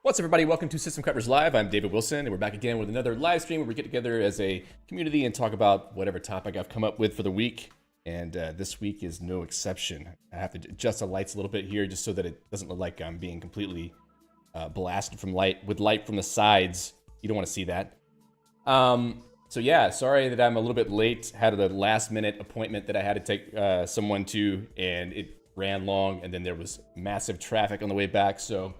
What's up, everybody? Welcome to System Crappers Live. I'm David Wilson, and we're back again with another live stream where we get together as a community and talk about whatever topic I've come up with for the week. And this week is no exception. I have to adjust the lights a little bit here just so that it doesn't look like I'm being completely blasted from light from the sides. You don't want to see that. So yeah, sorry that I'm a little bit late. Had a last-minute appointment that I had to take someone to, and it ran long, and then there was massive traffic on the way back, so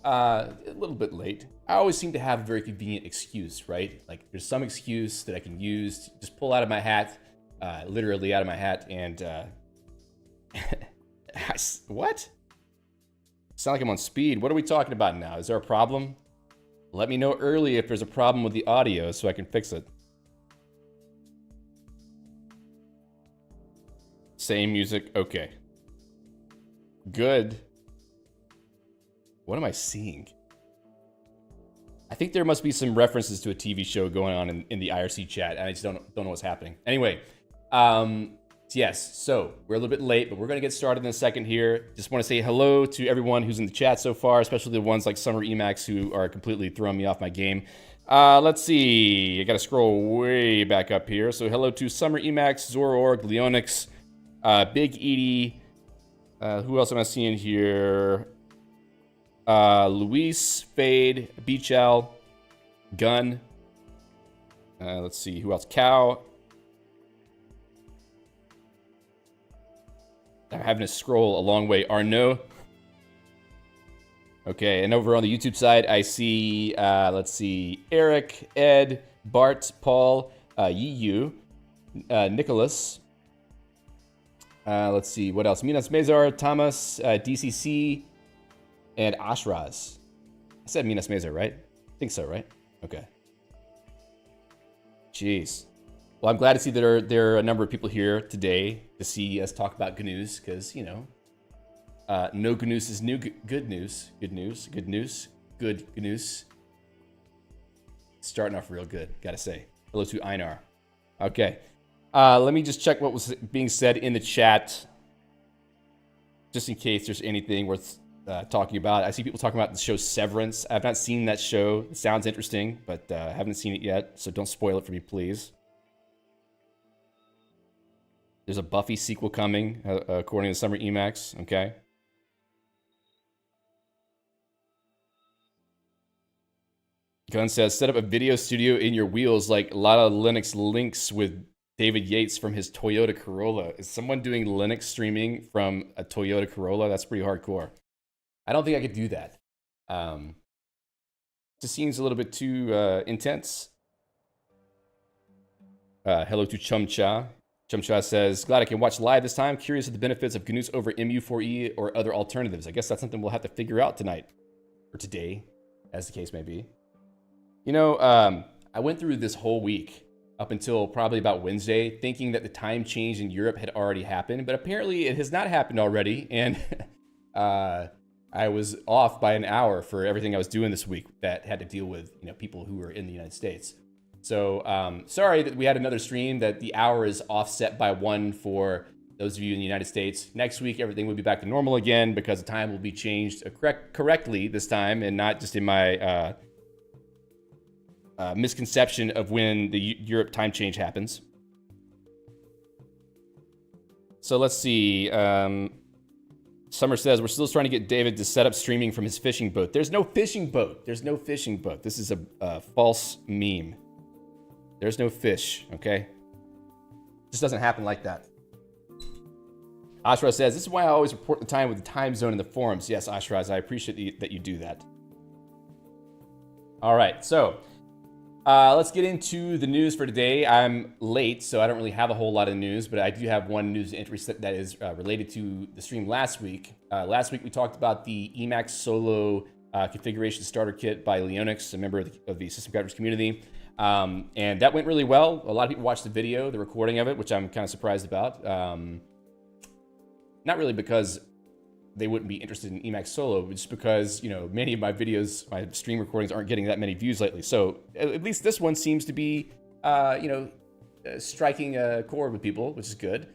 a little bit late. I always seem to have a very convenient excuse, right? Like there's some excuse that I can use, just pull out of my hat, literally out of my hat, and what? Sound like I'm on speed. What are we talking about now? Is there a problem? Let me know early if there's a problem with the audio so I can fix it. Same music, okay. Good. What am I seeing? I think there must be some references to a TV show going on in the IRC chat. I just don't know what's happening. Anyway, yes, so we're a little bit late, but we're going to get started in a second here. Just want to say hello to everyone who's in the chat so far, especially the ones like Summer Emacs who are completely throwing me off my game. Let's see. I got to scroll way back up here. So hello to Summer Emacs, Zororg, Leonix, Big Edie. Who else am I seeing here? Luis, Fade, Beachal, Gun. Let's see, who else? Cow. I'm having to scroll a long way. Arnaud. Okay, and over on the YouTube side, I see, let's see, Eric, Ed, Bart, Paul, Yiyu, Nicholas. Let's see, what else? Minas Mezar, Thomas, DCC, and Ashraz. I said Minas Mezar, right? I think so, right? Okay. Jeez. Well, I'm glad to see that there are a number of people here today to see us talk about Gnus, because, you know, no Gnus is good news. Good news. Good news. Good Gnus. Starting off real good, gotta say. Hello to Einar. Okay. Let me just check what was being said in the chat, just in case there's anything worth talking about. I see people talking about the show Severance. I've not seen that show. It sounds interesting, but haven't seen it yet, so don't spoil it for me, please. There's a Buffy sequel coming, according to Summer Emacs, okay? Gunn says, set up a video studio in your wheels like a lot of Linux links with David Yates from his Toyota Corolla. Is someone doing Linux streaming from a Toyota Corolla? That's pretty hardcore. I don't think I could do that. Just seems a little bit too intense. Hello to Chumcha. Chumcha says, glad I can watch live this time. Curious of the benefits of Gnus over MU4E or other alternatives. I guess that's something we'll have to figure out tonight. Or today, as the case may be. You know, I went through this whole week up until probably about Wednesday thinking that the time change in Europe had already happened. But apparently it has not happened already. And I was off by an hour for everything I was doing this week that had to deal with, you know, people who were in the United States. So sorry that we had another stream, that the hour is offset by 1 for those of you in the United States. Next week, everything will be back to normal again because the time will be changed correctly this time and not just in my misconception of when the Europe time change happens. So let's see. Summer says, we're still trying to get David to set up streaming from his fishing boat. There's no fishing boat. There's no fishing boat. This is a false meme. There's no fish, okay? Just doesn't happen like that. Ashra says, this is why I always report the time with the time zone in the forums. Yes, Ashraz, I appreciate that you do that. All right, so Let's get into the news for today. I'm late, so I don't really have a whole lot of news, but I do have one news entry that is related to the stream last week. Last week we talked about the Emacs Solo configuration starter kit by Leonix, a member of the System Crafters community. And that went really well. A lot of people watched the video, the recording of it, which I'm kind of surprised about. Not really because they wouldn't be interested in Emacs Solo, just because, you know, many of my videos, my stream recordings aren't getting that many views lately. So at least this one seems to be, striking a chord with people, which is good.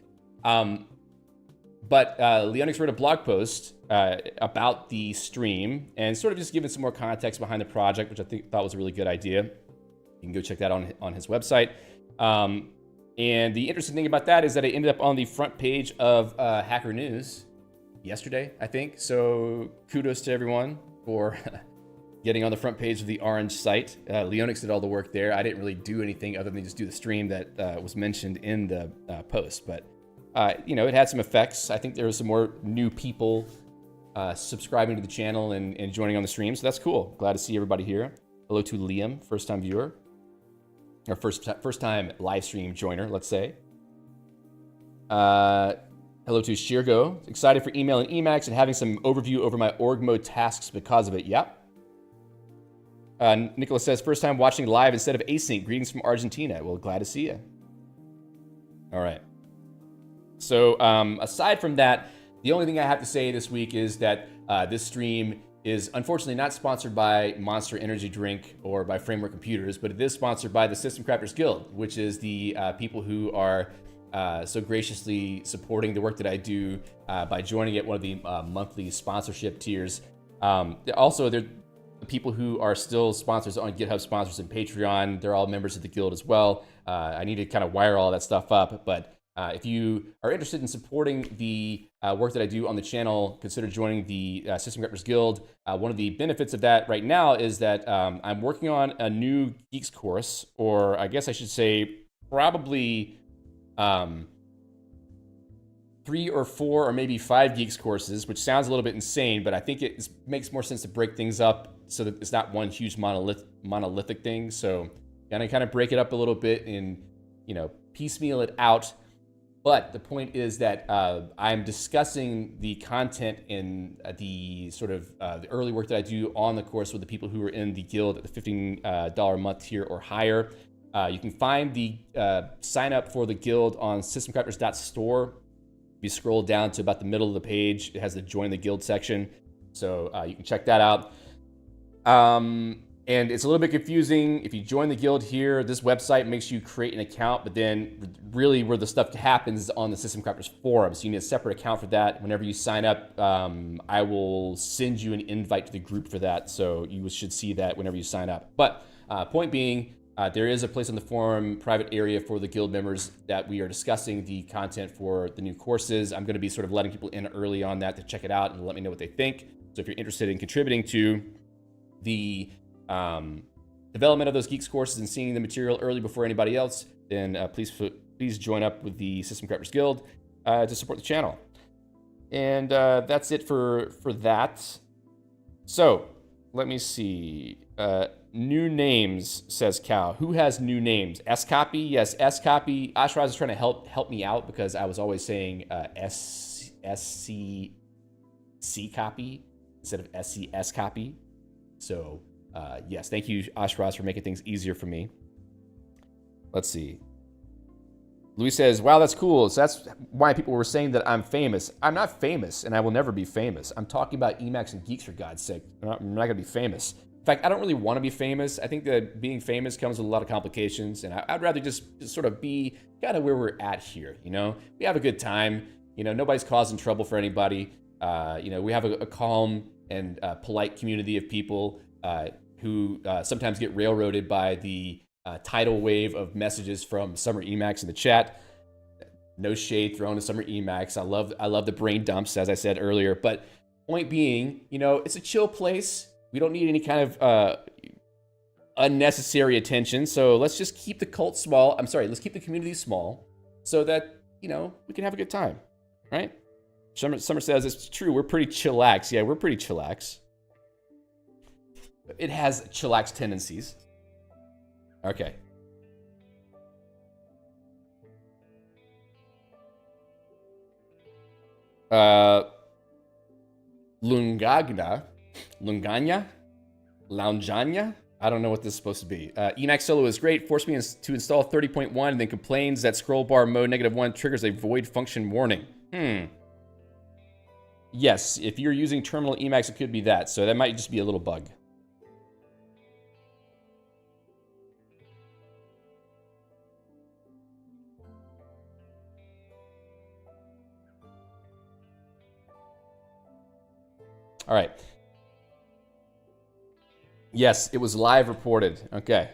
But Leonix wrote a blog post about the stream and sort of just giving some more context behind the project, which I thought was a really good idea. You can go check that on his website. And the interesting thing about that is that it ended up on the front page of Hacker News yesterday, I think. So kudos to everyone for getting on the front page of the Orange site. Leonix did all the work there. I didn't really do anything other than just do the stream that was mentioned in the post. But, it had some effects. I think there was some more new people subscribing to the channel and joining on the stream. So that's cool. Glad to see everybody here. Hello to Liam, first-time viewer. Or first-time live stream joiner, let's say. Hello to Shirgo. Excited for emailing Emacs and having some overview over my org mode tasks because of it. Yep. Nicholas says, first time watching live instead of async. Greetings from Argentina. Well, glad to see you. All right. So aside from that, the only thing I have to say this week is that this stream is unfortunately not sponsored by Monster Energy Drink or by Framework Computers, but it is sponsored by the System Crafters Guild, which is the people who are so graciously supporting the work that I do by joining at one of the monthly sponsorship tiers. Also, they're the people who are still sponsors on GitHub sponsors and Patreon. They're all members of the guild as well. I need to kind of wire all that stuff up, but if you are interested in supporting the work that I do on the channel, consider joining the System Crafters Guild. One of the benefits of that right now is that I'm working on a new Geeks course, or I guess I should say probably 3 or 4 or maybe 5 Geeks courses, which sounds a little bit insane, but I think it makes more sense to break things up so that it's not one huge monolithic thing. So gonna kind of break it up a little bit and, piecemeal it out. But the point is that I'm discussing the content in the sort of the early work that I do on the course with the people who are in the guild at the $15 a month tier or higher. You can find the sign up for the guild on systemcrafters.store. If you scroll down to about the middle of the page, it has the join the guild section. So you can check that out. And it's a little bit confusing. If you join the guild here, this website makes you create an account, but then really where the stuff happens is on the System Crafters forum. So you need a separate account for that. Whenever you sign up, I will send you an invite to the group for that. So you should see that whenever you sign up. But point being, there is a place on the forum, private area for the guild members that we are discussing the content for the new courses. I'm going to be sort of letting people in early on that to check it out and let me know what they think. So if you're interested in contributing to the development of those Geeks courses and seeing the material early before anybody else, then please join up with the System Crafters Guild to support the channel. And that's it for that. So let me see. New names, says Cal. Who has new names? S-copy? Yes, S-copy. Ashraz is trying to help me out because I was always saying SC copy instead of SCS copy. So yes, thank you, Ashraz, for making things easier for me. Let's see. Louis says, wow, that's cool. So that's why people were saying that I'm famous. I'm not famous, and I will never be famous. I'm talking about Emacs and Geeks, for God's sake. I'm not going to be famous. In fact, I don't really want to be famous. I think that being famous comes with a lot of complications, and I'd rather just sort of be kind of where we're at here, We have a good time. Nobody's causing trouble for anybody. We have a calm and polite community of people who sometimes get railroaded by the tidal wave of messages from Summer Emacs in the chat. No shade thrown to Summer Emacs. I love the brain dumps, as I said earlier. But point being, it's a chill place. We don't need any kind of unnecessary attention. So let's just keep the cult small. Let's keep the community small so that, we can have a good time, right? Summer says it's true. We're pretty chillax. Yeah, we're pretty chillax. It has chillax tendencies. Okay. Lungagna? Loungania? I don't know what this is supposed to be. Emacs solo is great. Forced me to install 30.1 and then complains that scroll bar mode -1 triggers a void function warning. Yes, if you're using terminal Emacs, it could be that. So that might just be a little bug. All right. Yes, it was live reported. Okay.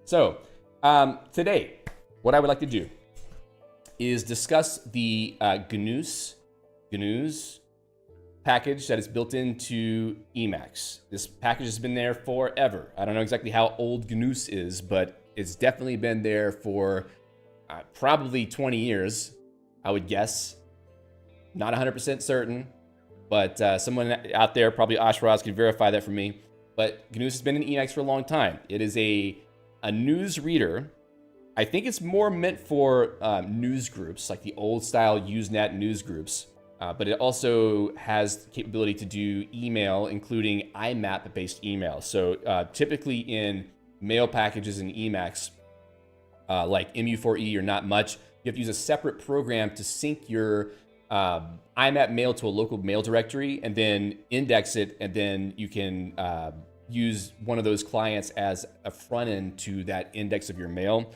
So, today, what I would like to do is discuss the Gnus package that is built into Emacs. This package has been there forever. I don't know exactly how old Gnus is, but it's definitely been there for probably 20 years, I would guess. Not 100% certain, but someone out there, probably Ashraz, can verify that for me. But Gnus has been in Emacs for a long time. It is a news reader. I think it's more meant for news groups, like the old style Usenet news groups. But it also has the capability to do email, including IMAP-based email. So typically in mail packages in Emacs, like MU4E or not much, you have to use a separate program to sync your IMAP mail to a local mail directory and then index it, and then you can use one of those clients as a front end to that index of your mail.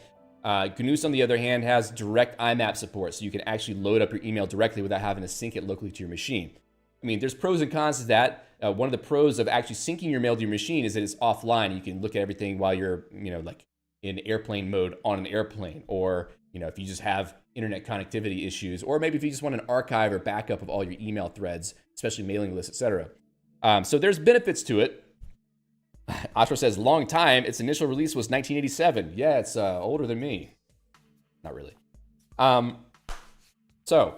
Gnus, on the other hand, has direct IMAP support, so you can actually load up your email directly without having to sync it locally to your machine. I mean, there's pros and cons to that. One of the pros of actually syncing your mail to your machine is that it's offline. You can look at everything while you're, like in airplane mode on an airplane, or, if you just have internet connectivity issues, or maybe if you just want an archive or backup of all your email threads, especially mailing lists, etc. So there's benefits to it. Ashra says, long time. Its initial release was 1987. Yeah, it's older than me. Not really. So,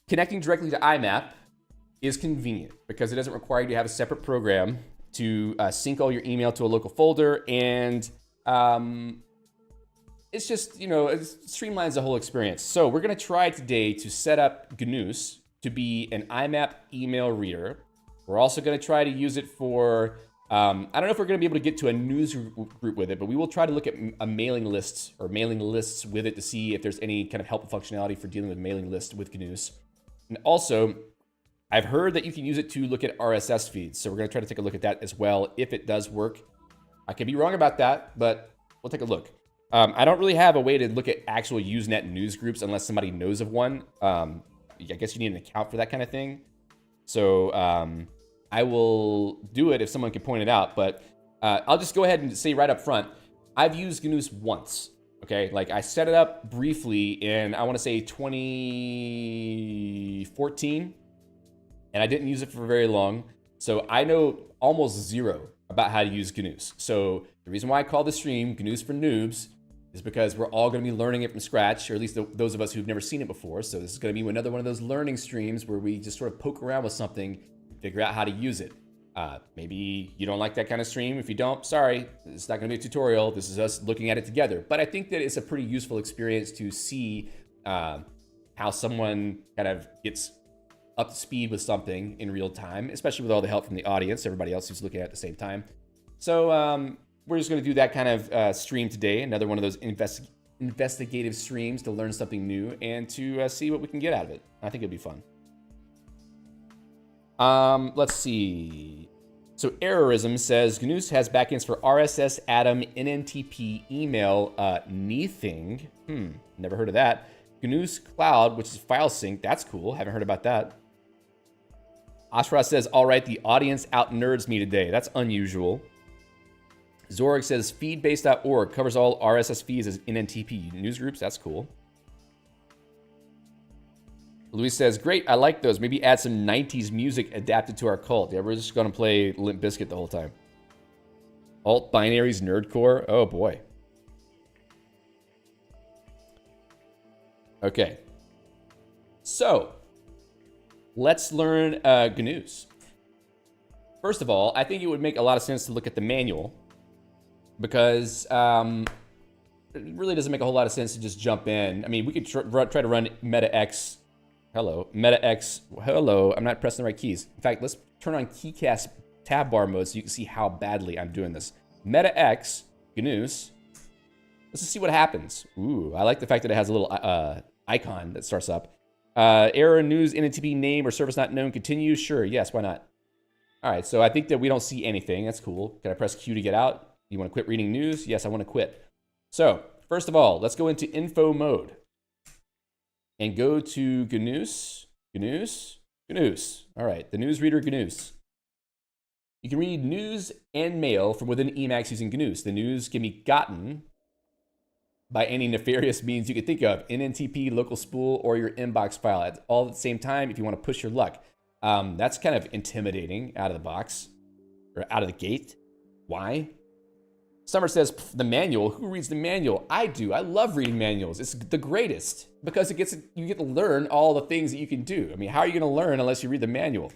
connecting directly to IMAP is convenient because it doesn't require you to have a separate program to sync all your email to a local folder. And it's just, it streamlines the whole experience. So we're going to try today to set up Gnus to be an IMAP email reader. We're also going to try to use it for, I don't know if we're going to be able to get to a news group with it, but we will try to look at a mailing lists or mailing lists with it to see if there's any kind of helpful functionality for dealing with mailing lists with Gnus. And also, I've heard that you can use it to look at RSS feeds. So we're going to try to take a look at that as well, if it does work. I could be wrong about that, but we'll take a look. I don't really have a way to look at actual Usenet news groups unless somebody knows of one. I guess you need an account for that kind of thing. So I will do it if someone can point it out, but I'll just go ahead and say right up front, I've used Gnus once, okay? Like I set it up briefly in, I wanna say 2014, and I didn't use it for very long. So I know almost zero about how to use Gnus. So the reason why I call this stream Gnus for Noobs is because we're all going to be learning it from scratch, or at least those of us who've never seen it before. So this is going to be another one of those learning streams where we just sort of poke around with something, figure out how to use it. Maybe you don't like that kind of stream. If you don't, sorry, it's not going to be a tutorial. This is us looking at it together. But I think that it's a pretty useful experience to see how someone kind of gets up to speed with something in real time, especially with all the help from the audience, everybody else who's looking at it at the same time. So we're just going to do that kind of stream today, another one of those investigative streams to learn something new and to see what we can get out of it. I think it'll be fun. Let's see. So Errorism says, Gnus has backends for RSS, Atom, NNTP, email, Neething. Never heard of that. Gnus Cloud, which is file sync. That's cool. Haven't heard about that. Ashra says, all right, the audience out nerds me today. That's unusual. Zorg says, feedbase.org covers all RSS feeds as NNTP newsgroups. That's cool. Luis says, great, I like those. Maybe add some 90s music adapted to our cult. Yeah, we're just going to play Limp Bizkit the whole time. Alt binaries, nerdcore. Oh, boy. Okay. So, Let's learn Gnus. First of all, I think it would make a lot of sense to look at the manual because it really doesn't make a whole lot of sense to just jump in. I mean, we could try to run meta-x. Hello, meta-x. Hello, I'm not pressing the right keys. In fact, let's turn on keycast tab bar mode so you can see how badly I'm doing this. Meta-x, Gnus. Let's just see what happens. Ooh, I like the fact that it has a little icon that starts up. Error, news, NNTP name or service not known, continue. Sure, yes, why not? All right, so I think that we don't see anything. That's cool. Can I press Q to get out? You want to quit reading news? Yes, I want to quit. So, first of all, let's go into info mode and go to Gnus. All right, the newsreader Gnus. You can read news and mail from within Emacs using Gnus. The news can be gotten by any nefarious means you could think of, NNTP, local spool, or your inbox file at all at the same time if you want to push your luck. That's kind of intimidating out of the box, or out of the gate. Why? Summer says, the manual, who reads the manual? I do, I love reading manuals. It's the greatest, because you get to learn all the things that you can do. I mean, how are you gonna learn unless you read the manual?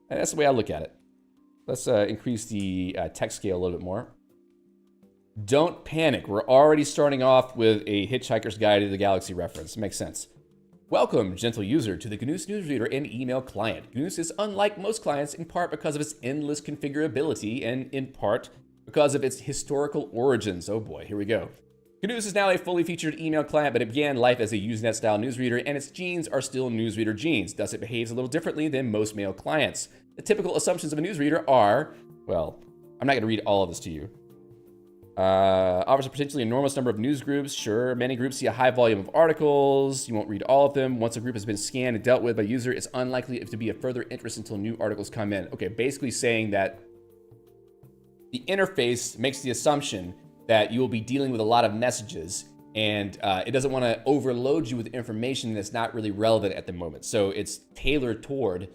And that's the way I look at it. Let's increase the text scale a little bit more. Don't panic. We're already starting off with a Hitchhiker's Guide to the Galaxy reference. It makes sense. Welcome, gentle user, to the Gnus newsreader and email client. Gnus is unlike most clients in part because of its endless configurability and in part because of its historical origins. Oh boy, here we go. Gnus is now a fully featured email client, but it began life as a Usenet-style newsreader, and its genes are still newsreader genes. Thus, it behaves a little differently than most mail clients. The typical assumptions of a newsreader are, well, I'm not going to read all of this to you. Offers a potentially enormous number of news groups. Sure, many groups see a high volume of articles. You won't read all of them. Once a group has been scanned and dealt with by a user, it's unlikely to be of further interest until new articles come in. Okay, basically saying that the interface makes the assumption that you will be dealing with a lot of messages, and it doesn't want to overload you with information that's not really relevant at the moment. So it's tailored toward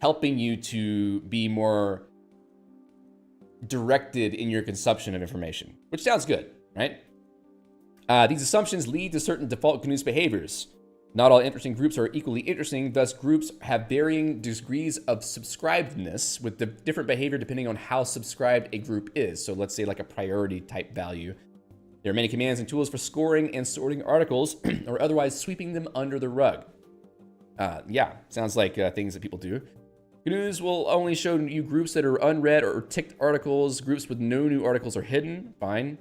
helping you to be more directed in your consumption of information, which sounds good, right? These assumptions lead to certain default Gnus behaviors. Not all interesting groups are equally interesting, thus groups have varying degrees of subscribedness with the different behavior depending on how subscribed a group is. So let's say like a priority type value. There are many commands and tools for scoring and sorting articles or otherwise sweeping them under the rug. Yeah, sounds like things that people do. Gnus will only show you groups that are unread or ticked articles. Groups with no new articles are hidden. Fine.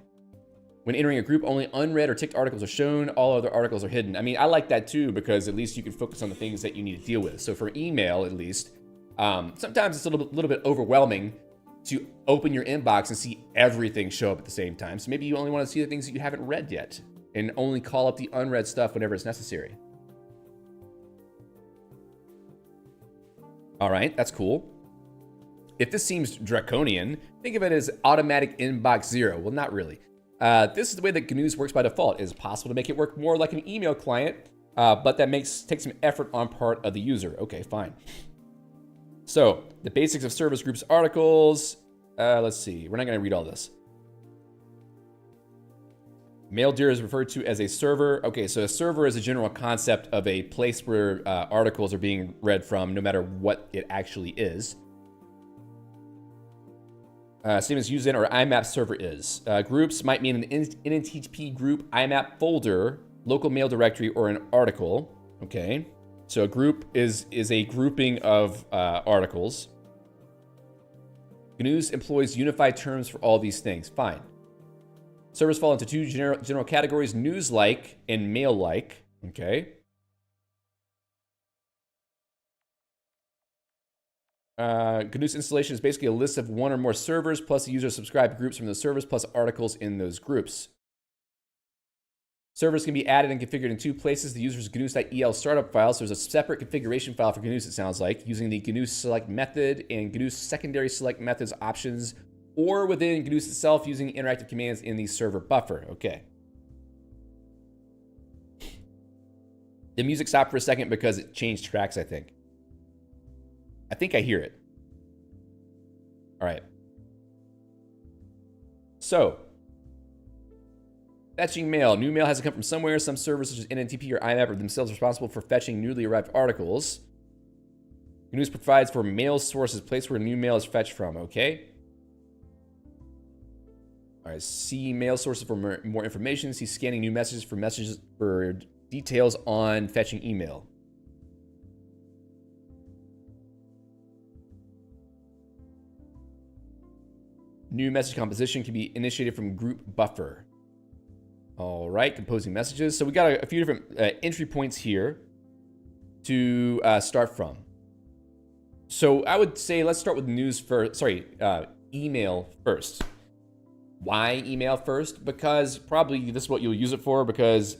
When entering a group, only unread or ticked articles are shown. All other articles are hidden. I mean, I like that too, because at least you can focus on the things that you need to deal with. So for email, at least, sometimes it's a little bit overwhelming to open your inbox and see everything show up at the same time. So maybe you only want to see the things that you haven't read yet and only call up the unread stuff whenever it's necessary. All right, that's cool. If this seems draconian, think of it as automatic inbox zero. Well, not really. This is the way that Gnus works by default. It is possible to make it work more like an email client, but that takes some effort on part of the user. Okay, fine. So the basics of service groups articles. Let's see. We're not going to read all this. Maildir is referred to as a server. Okay, so a server is a general concept of a place where articles are being read from, no matter what it actually is. Same as Usenet or IMAP server is. Groups might mean an NNTP group, IMAP folder, local mail directory, or an article. Okay, so a group is a grouping of articles. Gnus employs unified terms for all these things. Fine. Servers fall into two general categories, news-like and mail-like, okay? Gnus installation is basically a list of one or more servers plus the user subscribed groups from those servers plus articles in those groups. Servers can be added and configured in two places. The user's gnus.el startup file, so there's a separate configuration file for Gnus, it sounds like, using the Gnus select method and Gnus secondary select methods options, or within Gnus itself using interactive commands in the server buffer. Okay. The music stopped for a second because it changed tracks, I think. I think I hear it. All right. So, fetching mail. New mail has to come from somewhere. Some servers such as NNTP or IMAP are themselves responsible for fetching newly arrived articles. Gnus provides for mail sources, place where new mail is fetched from. Okay. All right. See mail sources for more information. See scanning new messages for details on fetching email. New message composition can be initiated from group buffer. All right, composing messages. So we got a few different entry points here to start from. So I would say let's start with news first. Sorry, email first. Why email first? Because probably this is what you'll use it for, because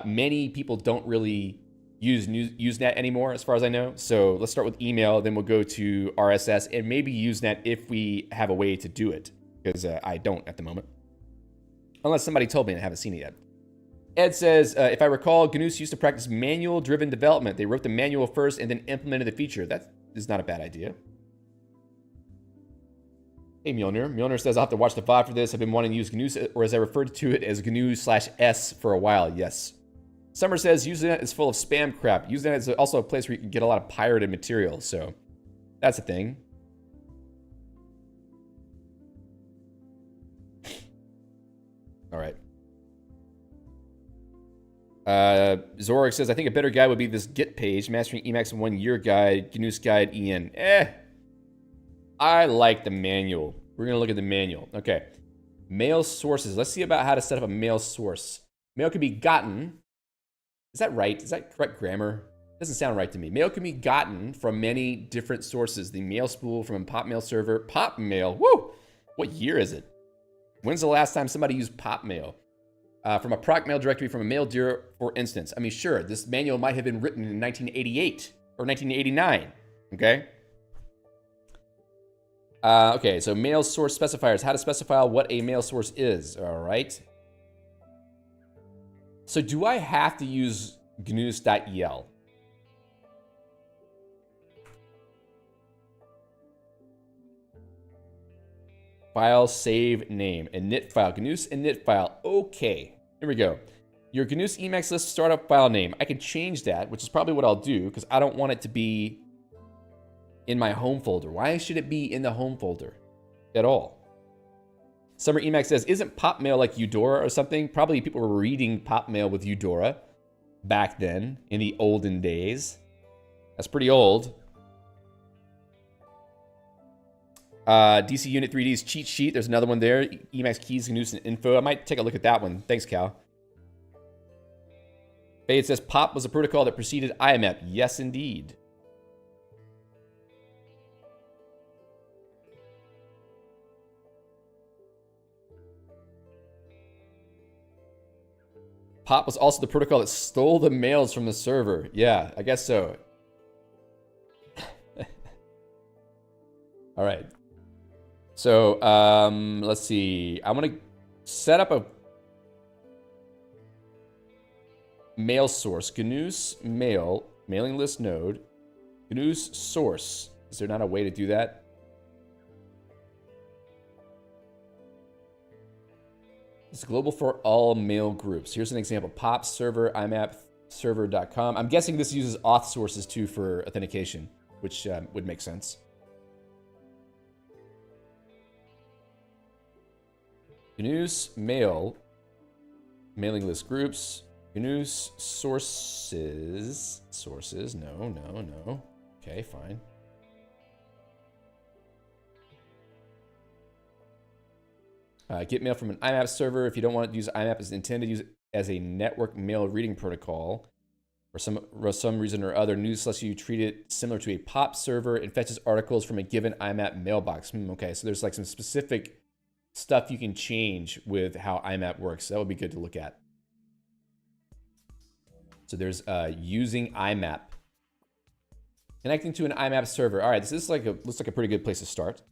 many people don't really use Usenet anymore, as far as I know. So let's start with email, then we'll go to RSS, and maybe Usenet if we have a way to do it, because I don't at the moment. Unless somebody told me and I haven't seen it yet. Ed says, if I recall, Gnus used to practice manual-driven development. They wrote the manual first and then implemented the feature. That is not a bad idea. Hey, Mjolnir. Mjolnir says, I'll have to watch the VOD for this. I've been wanting to use Gnus, or as I referred to it as GNU/S for a while. Yes. Summer says, Usenet is full of spam crap. Usenet is also a place where you can get a lot of pirated material. So that's a thing. All right. Zorik says, I think a better guide would be this Git page, Mastering Emacs in 1 year guide, Gnus guide EN. I like the manual. We're going to look at the manual. Okay. Mail sources. Let's see about how to set up a mail source. Mail can be gotten. Is that right? Is that correct grammar? Doesn't sound right to me. Mail can be gotten from many different sources. The mail spool from a Popmail server. Popmail. Woo! What year is it? When's the last time somebody used Popmail? From a proc mail directory from a mail dealer, for instance. I mean, sure, this manual might have been written in 1988 or 1989. Okay? Okay, so mail source specifiers. How to specify what a mail source is. All right. So do I have to use gnus.el? File, save, name, init file. Gnus init file. Okay, here we go. Your Gnus Emacs list startup file name. I can change that, which is probably what I'll do, because I don't want it to be in my home folder. Why should it be in the home folder at all? Summer Emacs says, isn't Popmail like Eudora or something? Probably people were reading Popmail with Eudora back then, in the olden days. That's pretty old. DC Unit 3D's cheat sheet. There's another one there. Emacs keys, Gnus, and info. I might take a look at that one. Thanks, Cal. Fade says, POP was a protocol that preceded IMAP. Yes, indeed. POP was also the protocol that stole the mails from the server. Yeah, I guess so. All right. So, let's see. I want to set up a mail source. Gnus mail, mailing list node. Gnus source. Is there not a way to do that? It's global for all mail groups. Here's an example. Pop server, IMAP server.com. I'm guessing this uses auth sources too for authentication, which would make sense. Gnus mail, mailing list groups, Gnus sources, no. Okay, fine. Get mail from an IMAP server. If you don't want to use IMAP as intended, use it as a network mail reading protocol. For some reason or other, Gnus lets you treat it similar to a POP server and fetches articles from a given IMAP mailbox. Okay, so there's like some specific stuff you can change with how IMAP works. That would be good to look at. So there's using IMAP. Connecting to an IMAP server. All right, this is looks like a pretty good place to start.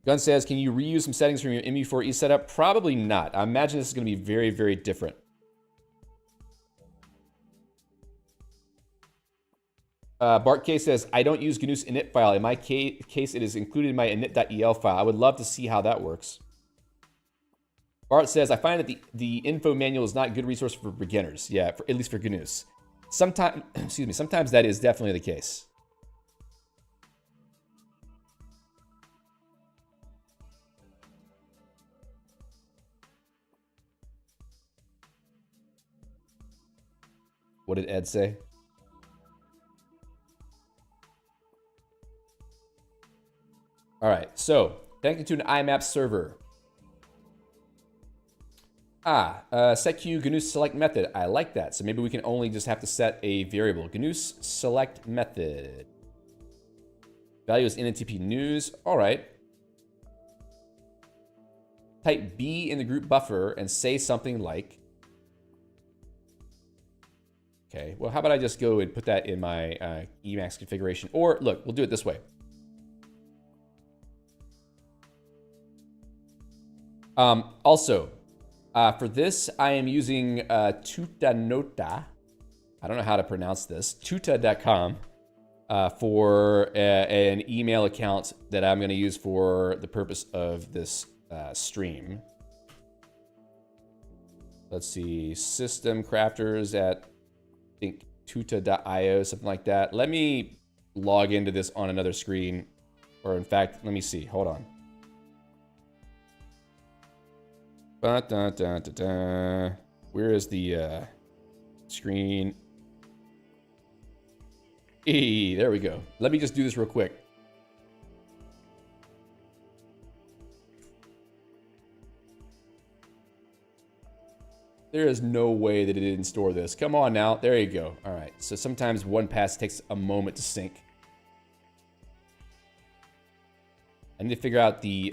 Gun says, can you reuse some settings from your MU4E setup? Probably not. I imagine this is going to be very, very different. Bart K says, I don't use Gnus init file. In my case, it is included in my init.el file. I would love to see how that works. Bart says, I find that the info manual is not a good resource for beginners. Yeah, at least for Gnus. sometimes, excuse me, sometimes that is definitely the case. What did Ed say? All right, so connected to an IMAP server. Set queue Gnus select method. I like that. So maybe we can only just have to set a variable. Gnus select method. Value is NNTP news. All right. Type B in the group buffer and say something like. Okay, well, how about I just go and put that in my Emacs configuration? Or look, we'll do it this way. Also, for this, I am using Tutanota. I don't know how to pronounce this. Tuta.com for an email account that I'm going to use for the purpose of this stream. Let's see. System crafters at, I think, tuta.io, something like that. Let me log into this on another screen. Or in fact, let me see. Hold on. Where is the screen? There we go. Let me just do this real quick. There is no way that it didn't store this. Come on now. There you go. All right. So sometimes one pass takes a moment to sync. I need to figure out the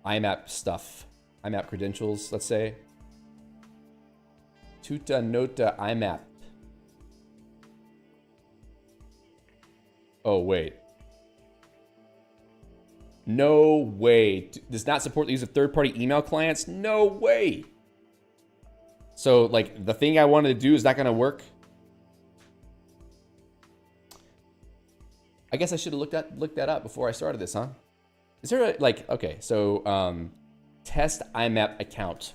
IMAP stuff. IMAP credentials, let's say. Tutanota IMAP. Oh, wait. No way. Does not support the use of third-party email clients? No way. So, like, the thing I wanted to do is not going to work. I guess I should have looked that up before I started this, huh? Is there a, like, okay, so, test IMAP account.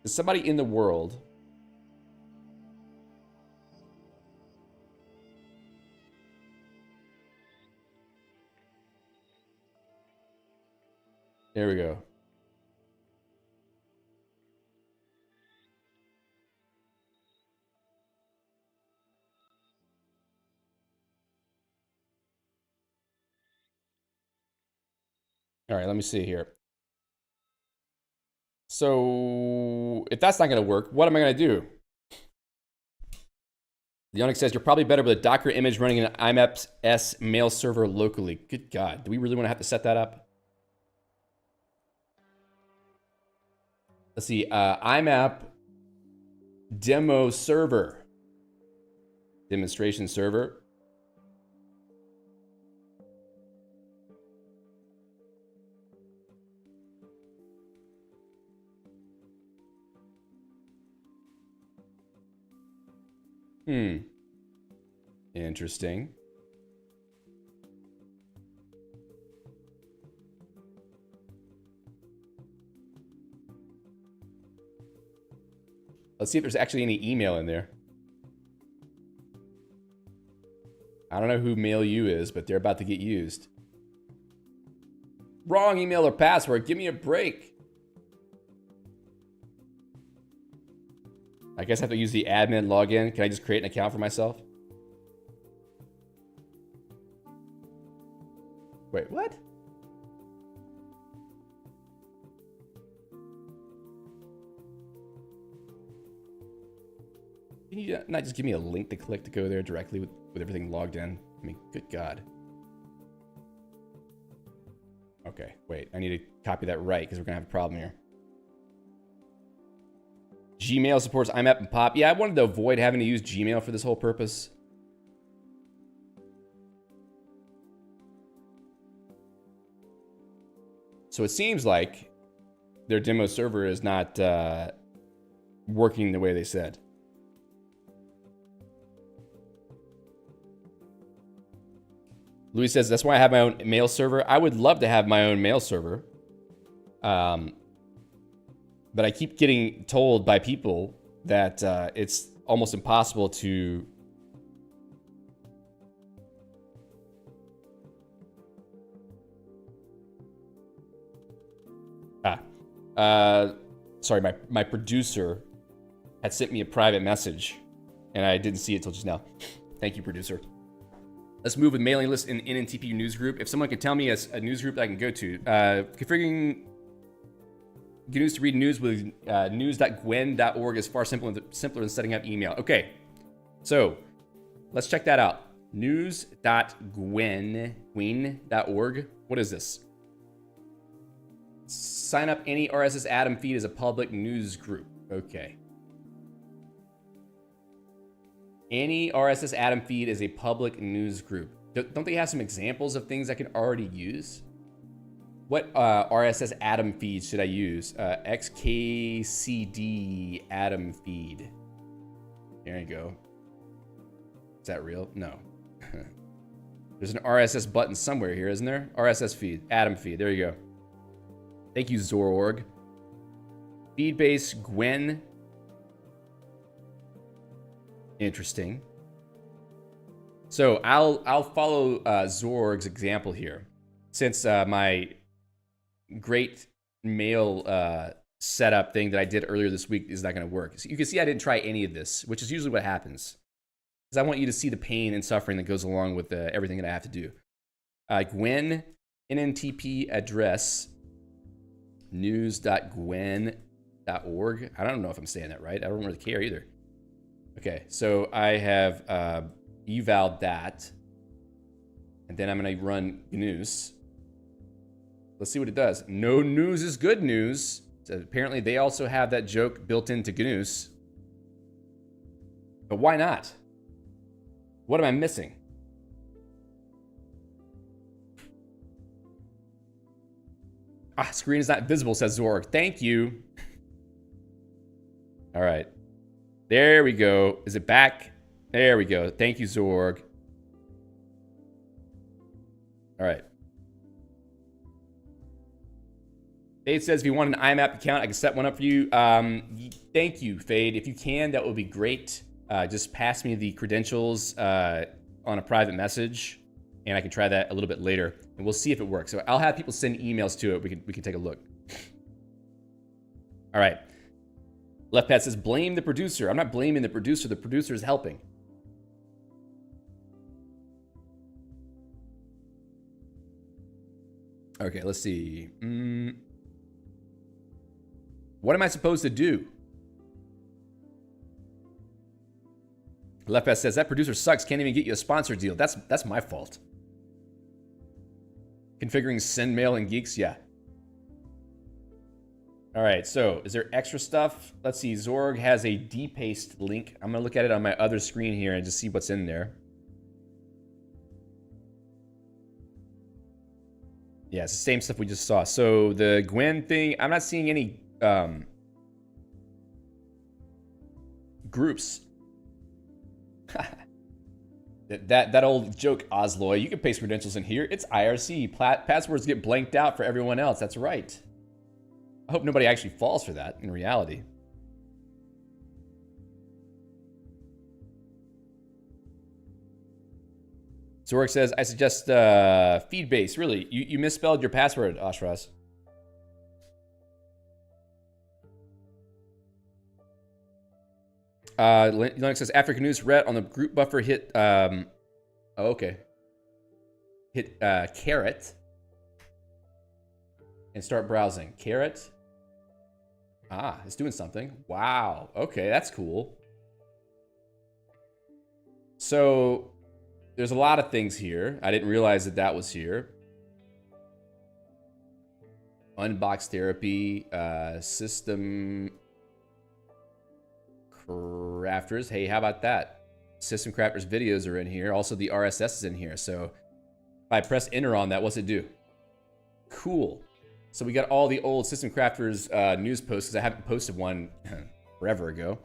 Is somebody in the world... There we go. All right, let me see here. So if that's not going to work, what am I going to do? The Onyx says, you're probably better with a Docker image running an IMAP S mail server locally. Good God. Do we really want to have to set that up? Let's see. IMAP demo server. Demonstration server. Interesting. Let's see if there's actually any email in there. I don't know who MailU is, but they're about to get used. Wrong email or password. Give me a break. I guess I have to use the admin login. Can I just create an account for myself? Wait, what? Can you not just give me a link to click to go there directly with everything logged in? I mean, good God. Okay, wait. I need to copy that right because we're going to have a problem here. Gmail supports IMAP and POP. Yeah, I wanted to avoid having to use Gmail for this whole purpose. So it seems like their demo server is not working the way they said. Louis says, that's why I have my own mail server. I would love to have my own mail server. But I keep getting told by people that it's almost impossible to sorry, my producer had sent me a private message and I didn't see it till just now. Thank you, producer. Let's move with mailing list in NNTP news group. If someone can tell me a news group that I can go to, configuring Gnus to read news with news.gwen.org is far simpler than setting up email. Okay, so let's check that out. News.gwen.org. What is this? Sign up any RSS Atom feed as a public news group. Okay. Any RSS Atom feed is a public news group. Don't they have some examples of things I can already use? What RSS Atom feed should I use? XKCD Atom feed. There you go. Is that real? No. There's an RSS button somewhere here, isn't there? RSS feed, Atom feed. There you go. Thank you, Zororg. Feedbase Gwen. Interesting. So I'll follow Zorg's example here, since my great mail setup thing that I did earlier this week is not going to work. So you can see I didn't try any of this, which is usually what happens, because I want you to see the pain and suffering that goes along with everything that I have to do. Gwen NNTP address news.gwen.org. I don't know if I'm saying that right. I don't really care either. Okay, so I have eval'd that, and then I'm going to run Gnus. Let's see what it does. No news is good news. So apparently they also have that joke built into Gnus. But why not? What am I missing? Screen is not visible, says Zorg. Thank you. All right. There we go. Is it back? There we go. Thank you, Zorg. All right. Fade says, if you want an IMAP account, I can set one up for you. Thank you, Fade. If you can, that would be great. Just pass me the credentials on a private message, and I can try that a little bit later, and we'll see if it works. So I'll have people send emails to it. We can take a look. All right. Left Pat says, blame the producer. I'm not blaming the producer. The producer is helping. Okay, let's see. What am I supposed to do? Left Pat says, that producer sucks. Can't even get you a sponsor deal. That's my fault. Configuring send mail and geeks? Yeah. All right, so is there extra stuff? Let's see. Zorg has a dpaste link. I'm going to look at it on my other screen here and just see what's in there. Yeah, it's the same stuff we just saw. So the Gwen thing, I'm not seeing any groups. that old joke, Osloy. You can paste credentials in here. It's IRC. Passwords get blanked out for everyone else. That's right. I hope nobody actually falls for that in reality. Zorg says, I suggest Feedbase. Really? You misspelled your password, Ashraz. Linux says, after Gnus ret on the group buffer, hit, okay. Hit caret and start browsing. Caret. Ah, it's doing something. Wow. Okay, that's cool. So there's a lot of things here. I didn't realize that was here. Unbox therapy, system crafters. Hey, how about that? System crafters videos are in here. Also, the RSS is in here. So if I press enter on that, what's it do? Cool. So we got all the old System Crafters news posts, because I haven't posted one forever ago.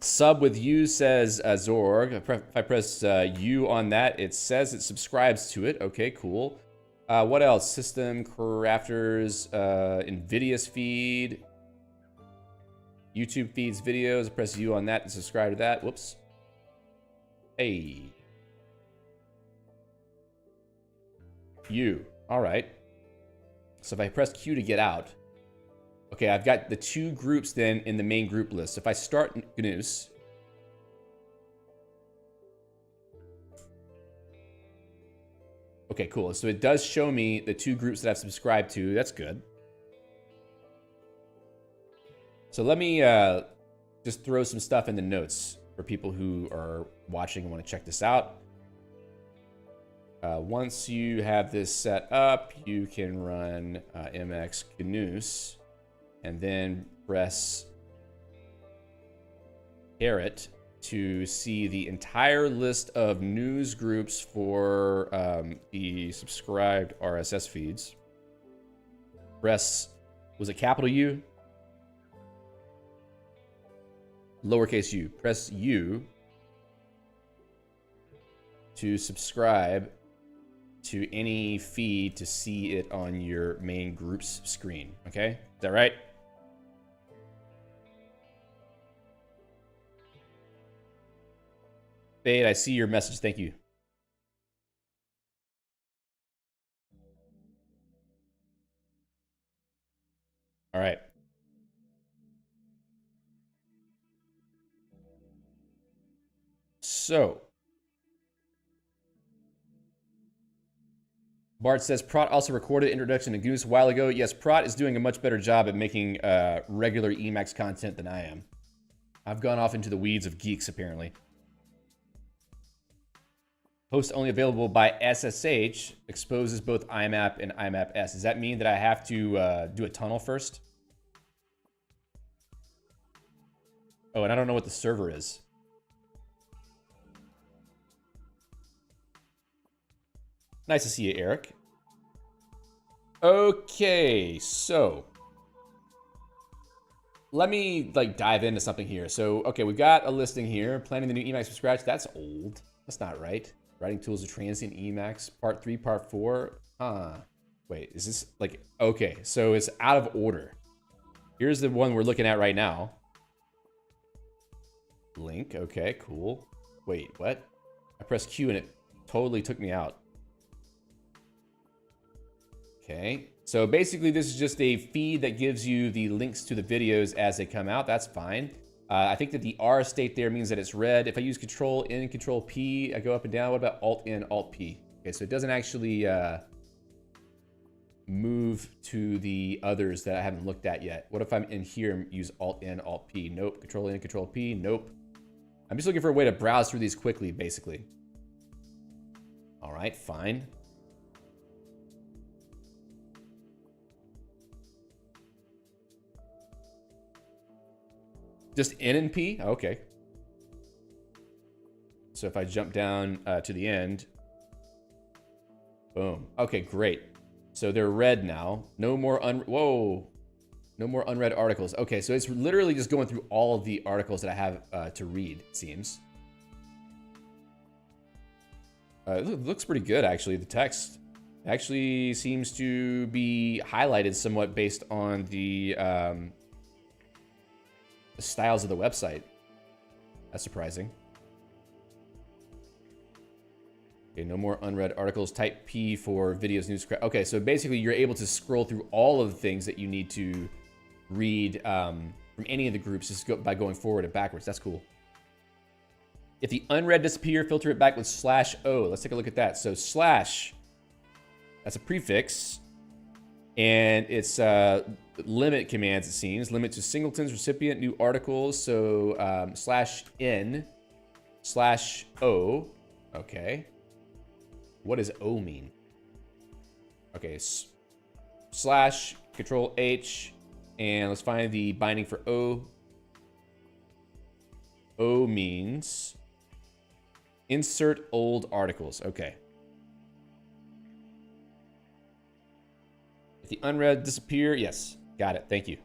Sub with you, says Zorg. If I press U on that, it says it subscribes to it. Okay, cool. What else? System Crafters, Invidious feed. YouTube feeds videos. Press U on that to subscribe to that. Whoops. Hey. U. All right. So if I press Q to get out, okay, I've got the 2 groups then in the main group list. So if I start Gnus, okay, cool. So it does show me the 2 groups that I've subscribed to. That's good. So let me just throw some stuff in the notes for people who are watching and want to check this out. Once you have this set up, you can run Emacs Gnus and then press caret to see the entire list of news groups for the subscribed RSS feeds. Press, was it capital U? Lowercase u. Press U to subscribe to any feed to see it on your main group's screen. Okay? Is that right? Fade, I see your message. Thank you. All right. So, Bart says, Prot also recorded introduction to Gnus a while ago. Yes, Prot is doing a much better job at making regular Emacs content than I am. I've gone off into the weeds of geeks, apparently. Host only available by SSH exposes both IMAP and IMAP-S. Does that mean that I have to do a tunnel first? Oh, and I don't know what the server is. Nice to see you, Eric. Okay, so let me dive into something here. So, okay, we've got a listing here. Planning the new Emacs from scratch. That's old. That's not right. Writing tools of transient Emacs. Part 3, Part 4. Wait, is this okay, so it's out of order. Here's the one we're looking at right now. Link, okay, cool. Wait, what? I pressed Q and it totally took me out. Okay, so basically this is just a feed that gives you the links to the videos as they come out. That's fine. I think that the R state there means that it's red. If I use Control N, Control P, I go up and down. What about Alt N, Alt P? Okay, so it doesn't actually move to the others that I haven't looked at yet. What if I'm in here and use Alt N, Alt P? Nope. Control N, Control P? Nope. I'm just looking for a way to browse through these quickly, basically. All right, fine. Just N and P? Okay. So if I jump down to the end, boom. Okay, great. So they're red now. No more whoa. No more unread articles. Okay, so it's literally just going through all of the articles that I have to read, it seems. It looks pretty good, actually. The text actually seems to be highlighted somewhat based on the styles of the website. That's surprising. Okay, no more unread articles. Type P for videos, news. Okay, so basically you're able to scroll through all of the things that you need to read from any of the groups just by going forward and backwards. That's cool. If the unread disappear, filter it back with /o. Let's take a look at that. So slash, that's a prefix. And it's limit commands, it seems. Limit to singletons, recipient, new articles. So /n, /o. Okay. What does O mean? Okay, slash, Control H, and let's find the binding for O. O means insert old articles. Okay. If the unread disappear, yes, got it. Thank you.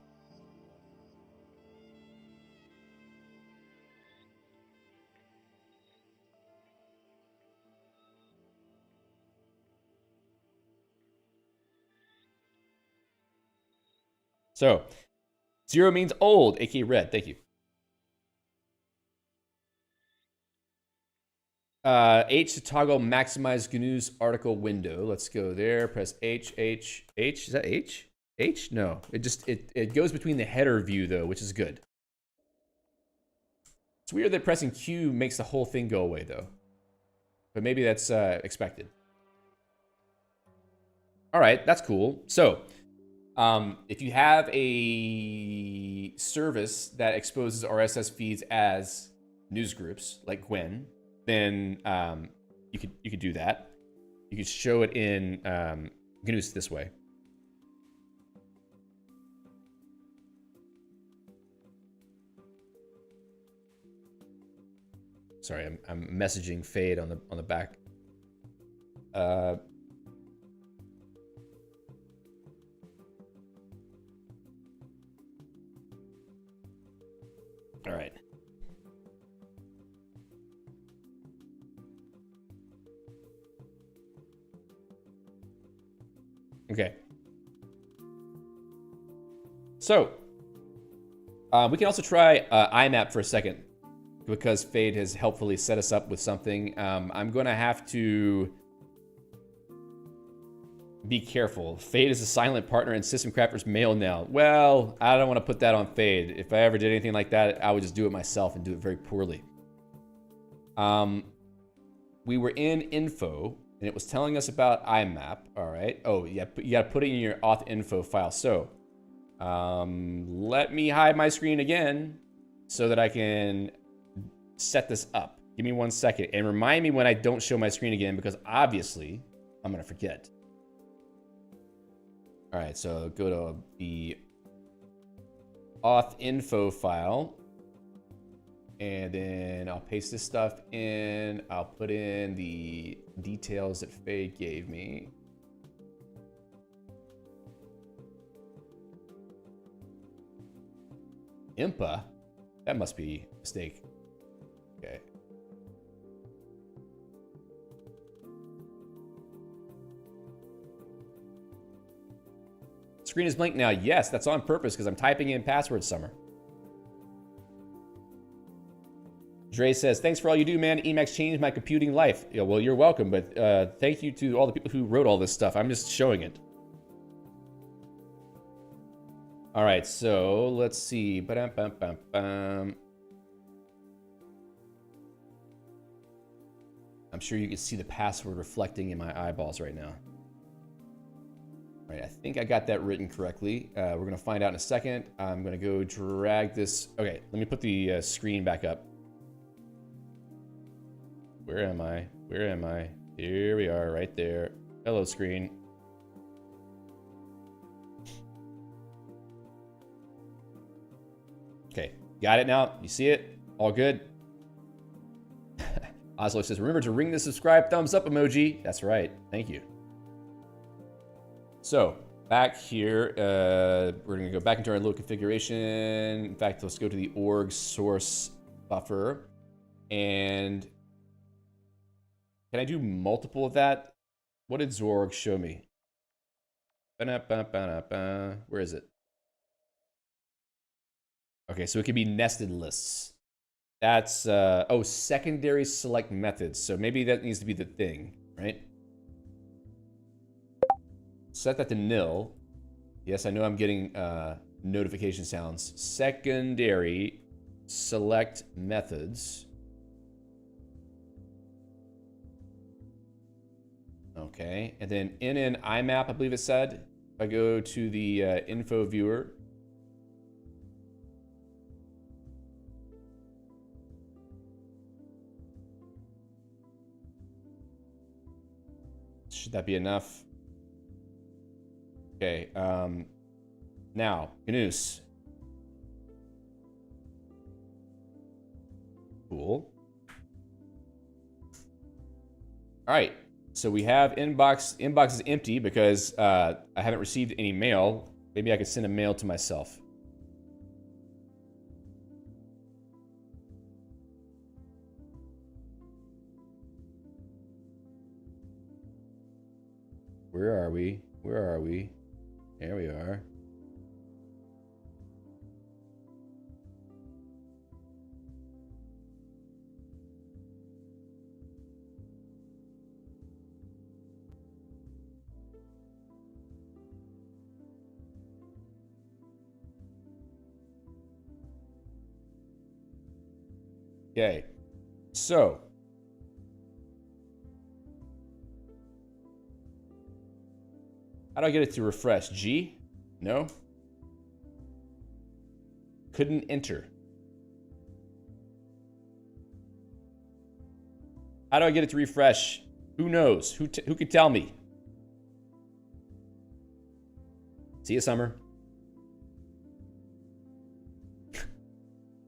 So 0 means old, aka red. Thank you. H to toggle maximize Gnus article window. Let's go there. Press H. Is that H? H? No. It goes between the header view though, which is good. It's weird that pressing Q makes the whole thing go away though. But maybe that's expected. All right, that's cool. So, if you have a service that exposes RSS feeds as news groups, like Gwen, then you could do that. You could show it in Gnus this way. Sorry, I'm messaging Fade on the back. All right. Okay. So, we can also try IMAP for a second, because Fade has helpfully set us up with something. I'm going to have to be careful. Fade is a silent partner in System Crafter's mail now. Well, I don't want to put that on Fade. If I ever did anything like that, I would just do it myself and do it very poorly. We were in info, and it was telling us about IMAP. All right. Oh, yeah, you got to put it in your auth info file. So, let me hide my screen again so that I can set this up. Give me 1 second and remind me when I don't show my screen again, because obviously I'm gonna forget. All right, so go to the auth info file, and then I'll paste this stuff in. I'll put in the details that Fade gave me. Impa? That must be a mistake. Okay. Screen is blank now. Yes, that's on purpose because I'm typing in password Summer. Dre says, thanks for all you do, man. Emacs changed my computing life. Yeah, well, you're welcome, but thank you to all the people who wrote all this stuff. I'm just showing it. All right, so let's see. Ba-dum-bum-bum-bum. I'm sure you can see the password reflecting in my eyeballs right now. All right, I think I got that written correctly. We're gonna find out in a second. I'm gonna go drag this. Okay, let me put the screen back up. Where am I? Where am I? Here we are, right there. Hello, screen. Okay, got it now? You see it? All good? Oslo says, remember to ring the subscribe thumbs up emoji. That's right. Thank you. So, back here, we're going to go back into our little configuration. In fact, let's go to the org source buffer. And can I do multiple of that? What did Zorg show me? Where is it? Okay, so it could be nested lists. That's, oh, secondary select methods. So maybe that needs to be the thing, right? Set that to nil. Yes, I know I'm getting notification sounds. Secondary select methods. Okay, and then in IMAP, I believe it said, if I go to the info viewer, should that be enough? Okay, now, Gnus. Cool. All right, so we have inbox. Inbox is empty because I haven't received any mail. Maybe I could send a mail to myself. Where are we? Where are we? There we are. Okay. So. How do I get it to refresh? G? No? Couldn't enter. How do I get it to refresh? Who knows? Who could tell me? See you, Summer.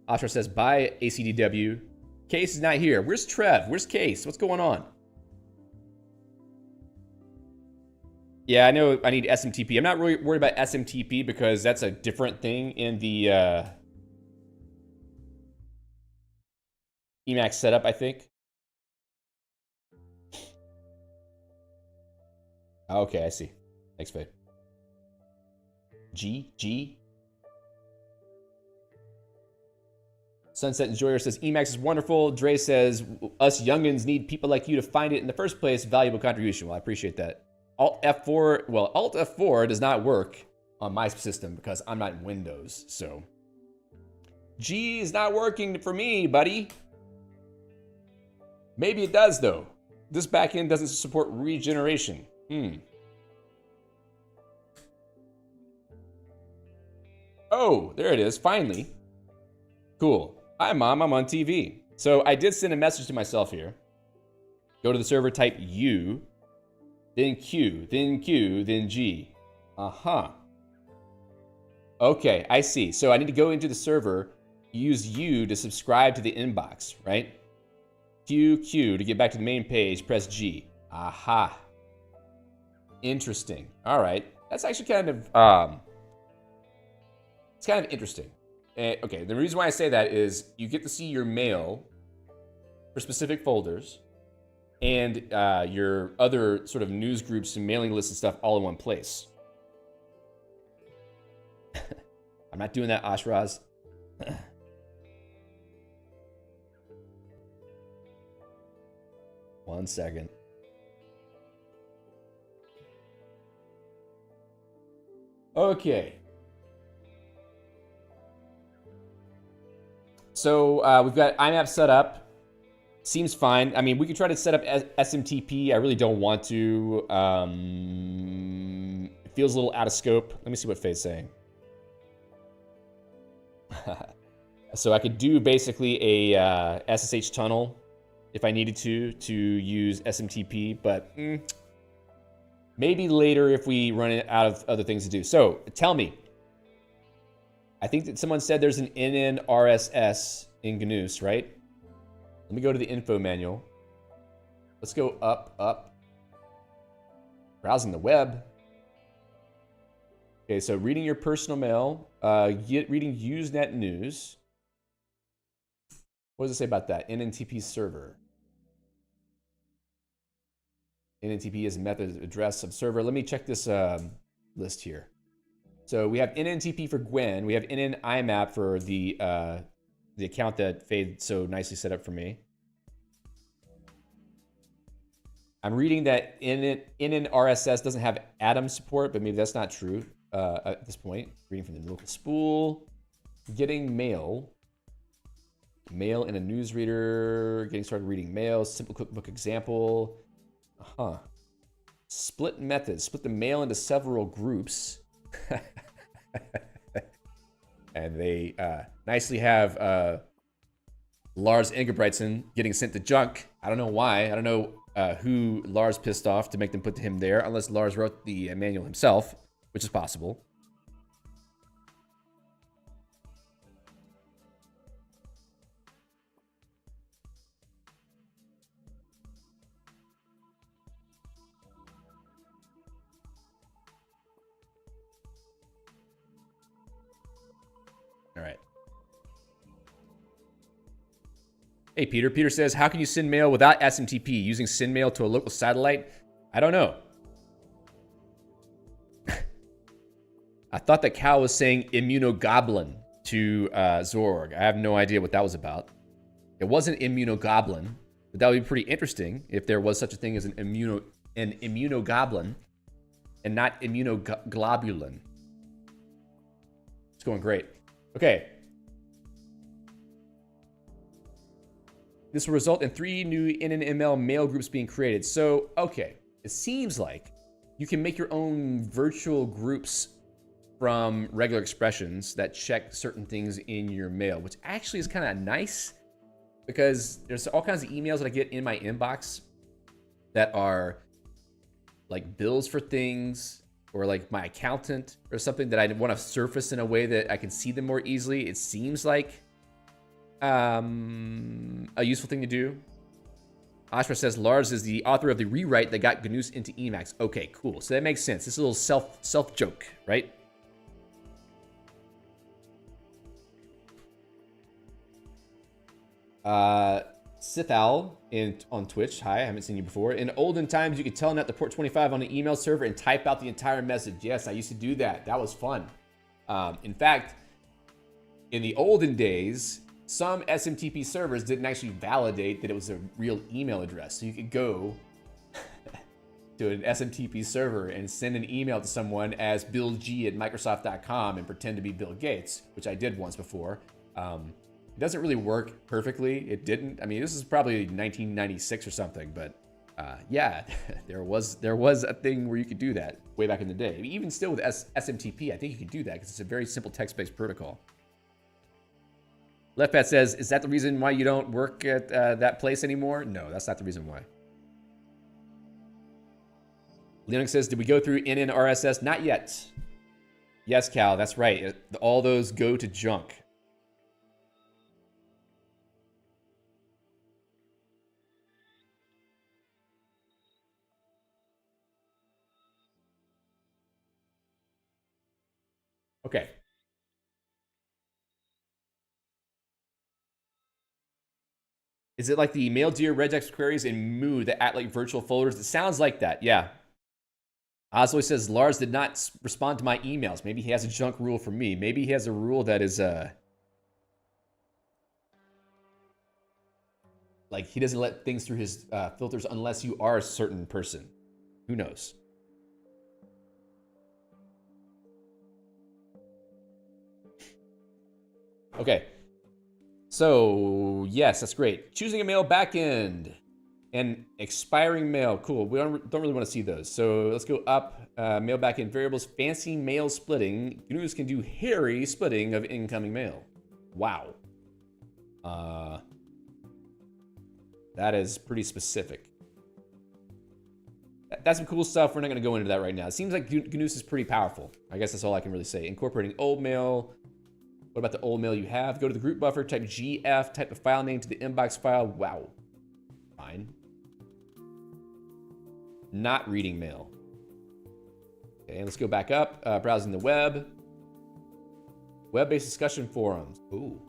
Astra says, bye, ACDW. Case is not here. Where's Trev? Where's Case? What's going on? Yeah, I know I need SMTP. I'm not really worried about SMTP because that's a different thing in the Emacs setup, I think. Okay, I see. Thanks, Faye. G. Sunset Enjoyer says, Emacs is wonderful. Dre says, us youngins need people like you to find it in the first place. Valuable contribution. Well, I appreciate that. Alt F4, well, Alt F4 does not work on my system because I'm not in Windows, so. G is not working for me, buddy. Maybe it does, though. This backend doesn't support regeneration. Oh, there it is, finally. Cool. Hi, Mom, I'm on TV. So I did send a message to myself here. Go to the server, type U, then Q, then Q, then G. Okay, I see. So I need to go into the server, use U to subscribe to the inbox, right? Q to get back to the main page, press G. Aha. Interesting. All right. That's actually kind of, it's kind of interesting. Okay, the reason why I say that is you get to see your mail for specific folders and your other sort of news groups and mailing lists and stuff all in one place. I'm not doing that, Ashraz. 1 second. Okay. So we've got IMAP set up. Seems fine. I mean, we could try to set up SMTP. I really don't want to. It feels a little out of scope. Let me see what Faye's saying. So I could do basically a SSH tunnel if I needed to use SMTP, but maybe later if we run out of other things to do. So tell me. I think that someone said there's an NN RSS in Gnus, right? Let me go to the info manual. Let's go up. Browsing the web. Okay, so reading your personal mail, reading Usenet news. What does it say about that? NNTP server. NNTP is a method address of server. Let me check this list here. So we have NNTP for Gwen. We have NN IMAP for the account that Fade so nicely set up for me. I'm reading that NN RSS doesn't have Atom support, but maybe that's not true at this point. Reading from the local spool. Getting mail. Mail in a newsreader. Getting started reading mail. Simple cookbook example. Split methods. Split the mail into several groups. And they nicely have Lars Ingebrigtsen getting sent to junk. I don't know why. I don't know who Lars pissed off to make them put him there, unless Lars wrote the manual himself, which is possible. All right. Hey, Peter. Peter says, how can you send mail without SMTP using send mail to a local satellite? I don't know. I thought that Cal was saying immunogoblin to Zorg. I have no idea what that was about. It wasn't immunogoblin, but that would be pretty interesting if there was such a thing as an immunogoblin and not immunoglobulin. It's going great. Okay. This will result in 3 new NNML mail groups being created. So, okay, it seems like you can make your own virtual groups from regular expressions that check certain things in your mail, which actually is kind of nice because there's all kinds of emails that I get in my inbox that are like bills for things or like my accountant or something that I want to surface in a way that I can see them more easily. It seems like a useful thing to do. Ashra says Lars is the author of the rewrite that got Gnus into Emacs. Okay, cool. So that makes sense. This is a little self joke, right? Sithal on Twitch. Hi, I haven't seen you before. In olden times, you could telnet the port 25 on the email server and type out the entire message. Yes, I used to do that. That was fun. In fact, in the olden days, some SMTP servers didn't actually validate that it was a real email address. So you could go to an SMTP server and send an email to someone as billg@microsoft.com and pretend to be Bill Gates, which I did once before. It doesn't really work perfectly. It didn't. I mean, this is probably 1996 or something, but yeah, there was a thing where you could do that way back in the day. Even still with SMTP, I think you can do that because it's a very simple text-based protocol. LeftPat says, is that the reason why you don't work at that place anymore? No, that's not the reason why. Linux says, did we go through NNRSS? Not yet. Yes, Cal, that's right. All those go to junk. Okay. Is it like the MailDear regex queries in Moo that act like virtual folders? It sounds like that, yeah. Osloy says, Lars did not respond to my emails. Maybe he has a junk rule for me. Maybe he has a rule that is, like he doesn't let things through his filters unless you are a certain person. Who knows? Okay. So, yes, that's great. Choosing a mail backend and expiring mail. Cool. We don't really want to see those. So let's go up. Mail backend variables. Fancy mail splitting. Gnus can do hairy splitting of incoming mail. Wow. That is pretty specific. That's some cool stuff. We're not going to go into that right now. It seems like Gnus is pretty powerful. I guess that's all I can really say. Incorporating old mail. What about the old mail you have? Go to the group buffer, type GF, type the file name to the inbox file. Wow. Fine. Not reading mail. Okay, let's go back up. Browsing the web. Web-based discussion forums. Ooh.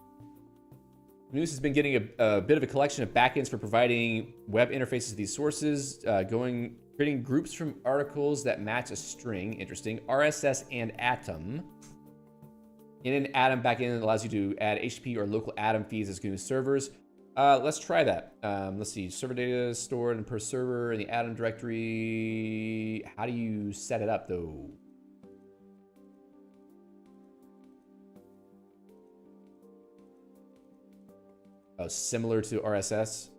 Gnus has been getting a bit of a collection of backends for providing web interfaces to these sources, creating groups from articles that match a string. Interesting. RSS and Atom. In an Atom backend allows you to add HTTP or local Atom feeds as Gnus servers. Let's try that. Let's see. Server data stored in per server in the Atom directory. How do you set it up, though? Oh, similar to RSS.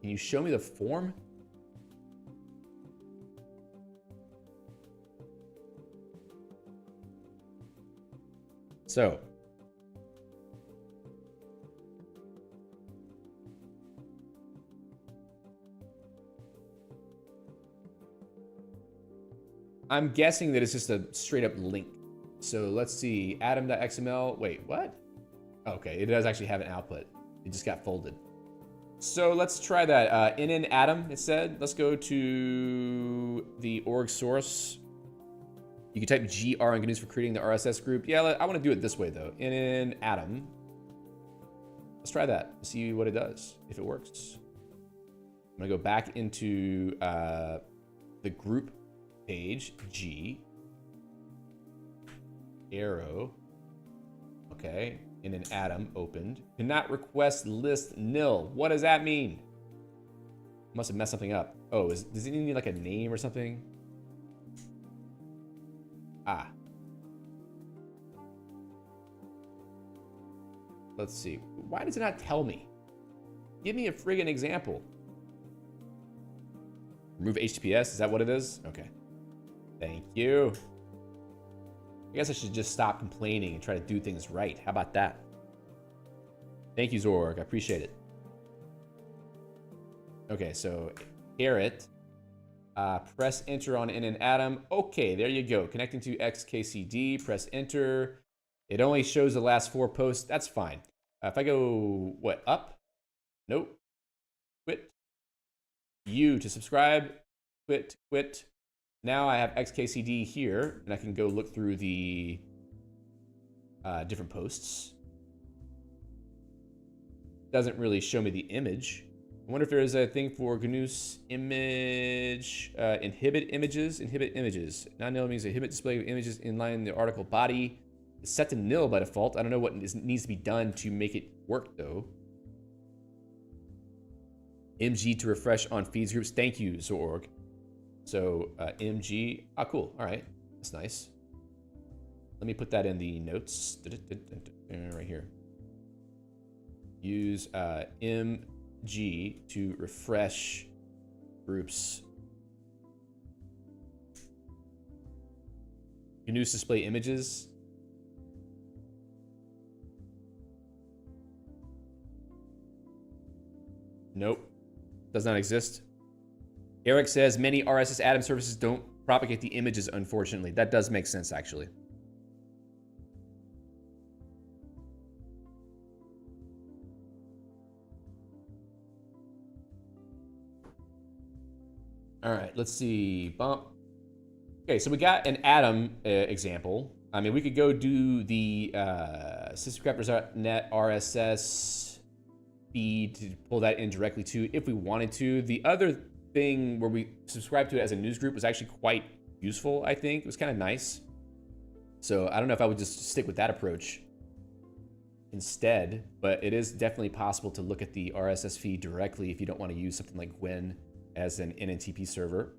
Can you show me the form? So, I'm guessing that it's just a straight up link. So let's see, atom.xml. Wait, what? Okay, it does actually have an output. It just got folded. So let's try that. In Atom, it said. Let's go to the org source. You can type GR on Gnus for creating the RSS group. Yeah, I want to do it this way, though. In Atom. Let's try that. See what it does, if it works. I'm going to go back into the group page, G. Arrow. Okay. In an Atom opened. Cannot request list nil. What does that mean? Must have messed something up. Oh, does it need like a name or something? Ah. let's see. Why does it not tell me? Give me a friggin' example. Remove HTTPS, is that what it is? Okay. Thank you. I guess I should just stop complaining and try to do things right. How about that? Thank you, Zorg. I appreciate it. Okay, so caret. Press enter on in and Atom. Okay, there you go. Connecting to XKCD. Press enter. It only shows the last 4 posts. That's fine. If I go, what, up? Nope. Quit. U to subscribe. Quit, quit. Now I have XKCD here, and I can go look through the different posts. Doesn't really show me the image. I wonder if there is a thing for Gnus image, inhibit images. 9-nil means inhibit display of images in line in the article body. It's set to nil by default. I don't know what needs to be done to make it work though. MG to refresh on feeds groups. Thank you, Zorg. So MG, cool, all right, that's nice. Let me put that in the notes, right here. Use MG to refresh groups. Gnus display images. Nope, does not exist. Eric says many RSS Atom services don't propagate the images, unfortunately. That does make sense, actually. All right, let's see. Bump. Okay, so we got an Atom example. I mean, we could go do the systemcrafters.net RSS feed to pull that in directly too, if we wanted to. The other thing where we subscribe to it as a news group was actually quite useful, I think. It was kind of nice. So I don't know if I would just stick with that approach instead, but it is definitely possible to look at the RSS feed directly if you don't want to use something like Gwen as an NNTP server.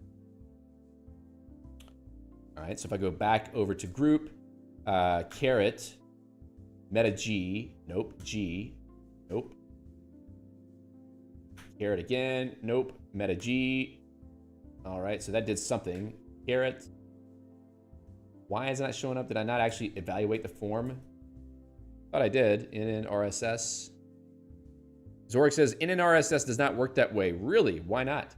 All right, so if I go back over to group, caret, meta G, nope, G, nope. Caret again, nope, meta G. All right, so that did something. Caret. Why is it not showing up? Did I not actually evaluate the form? Thought I did, in RSS. Zorg says, in RSS does not work that way. Really, why not?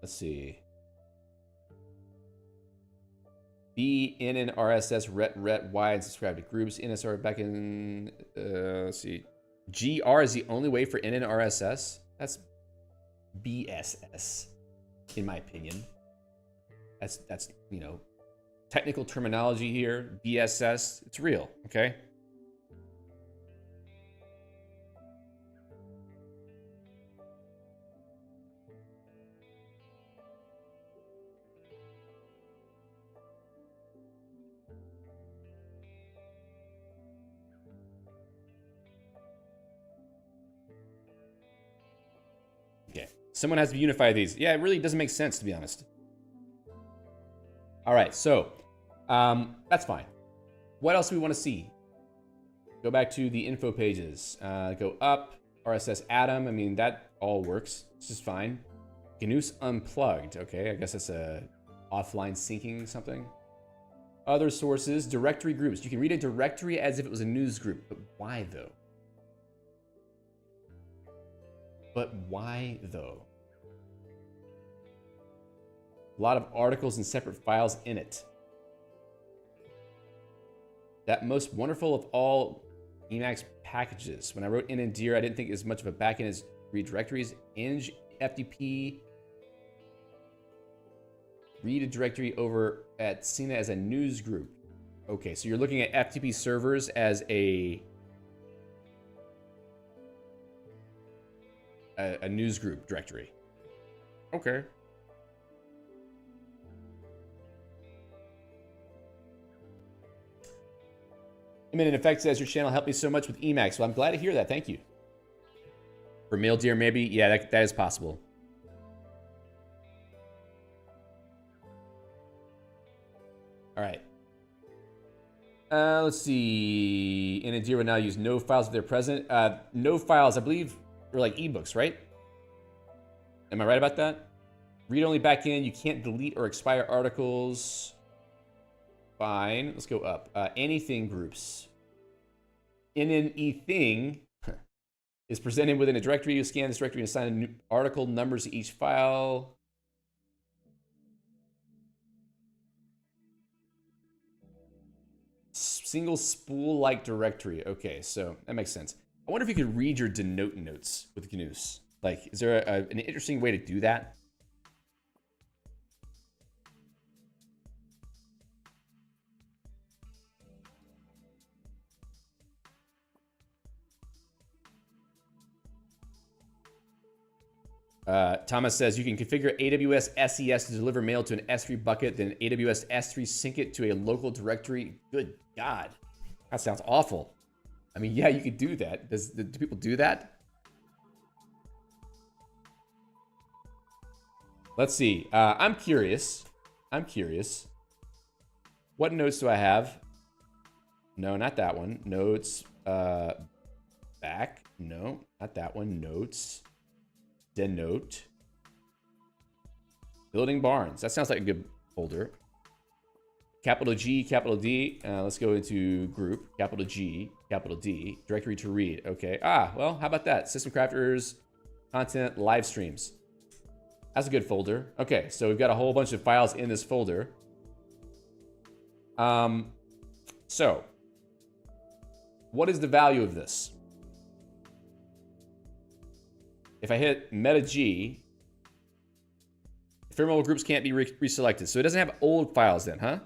Let's see. Be in RSS, ret, y, and subscribe to groups. NSR back in, let's see. GR is the only way for in RSS. That's BSS, in my opinion. That's you know, technical terminology here. BSS, it's real, okay? Okay, someone has to unify these. Yeah, it really doesn't make sense, to be honest. All right, so that's fine. What else do we want to see? Go back to the info pages. Go up, RSS Atom. I mean, that all works. This is fine. Gnus unplugged. Okay, I guess that's a offline syncing something. Other sources, directory groups. You can read a directory as if it was a news group, but why though? But why though? A lot of articles and separate files in it. That most wonderful of all Emacs packages. When I wrote in dir, I didn't think as much of a backend as read directories. Eng FTP. Read a directory over at Cena as a news group. Okay, so you're looking at FTP servers as a news group directory. Okay. In effect says your channel helped me so much with Emacs. Well, I'm glad to hear that. Thank you. For Mail Deer, maybe? Yeah, that is possible. All right. Let's see. Inadira will now use no files if they're present. No files, I believe, are like ebooks, right? Am I right about that? Read-only backend. You can't delete or expire articles. Fine. Let's go up. Anything groups. Anything is presented within a directory. You scan this directory and assign new article numbers to each file. Single spool-like directory. Okay, so that makes sense. I wonder if you could read your denote notes with Gnus. Like, is there an interesting way to do that? Thomas says you can configure AWS SES to deliver mail to an S3 bucket, then AWS S3 sync it to a local directory. Good God, that sounds awful. I mean, yeah, you could do that. Do people do that? Let's see. I'm curious. What notes do I have? No, not that one. Notes. Back. No, not that one. Notes. Denote. Building barns. That sounds like a good folder. Capital G, capital D. Let's go into group. Capital G, capital D. Directory to read. Okay. Well, how about that? System crafters, content, live streams. That's a good folder. Okay, so we've got a whole bunch of files in this folder. So, what is the value of this? If I hit meta G, ephemeral groups can't be reselected. So it doesn't have old files then, huh?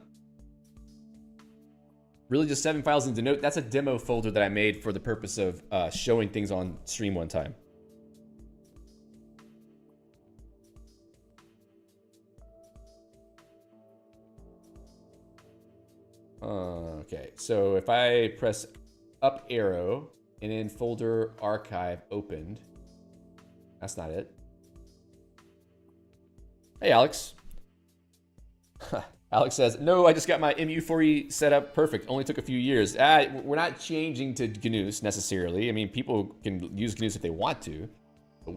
Really just 7 files in denote. That's a demo folder that I made for the purpose of showing things on stream one time. Okay, so if I press up arrow and in folder archive opened, that's not it. Hey, Alex. Alex says, no, I just got my MU4E set up perfect. Only took a few years. We're not changing to Gnus necessarily. I mean, people can use Gnus if they want to.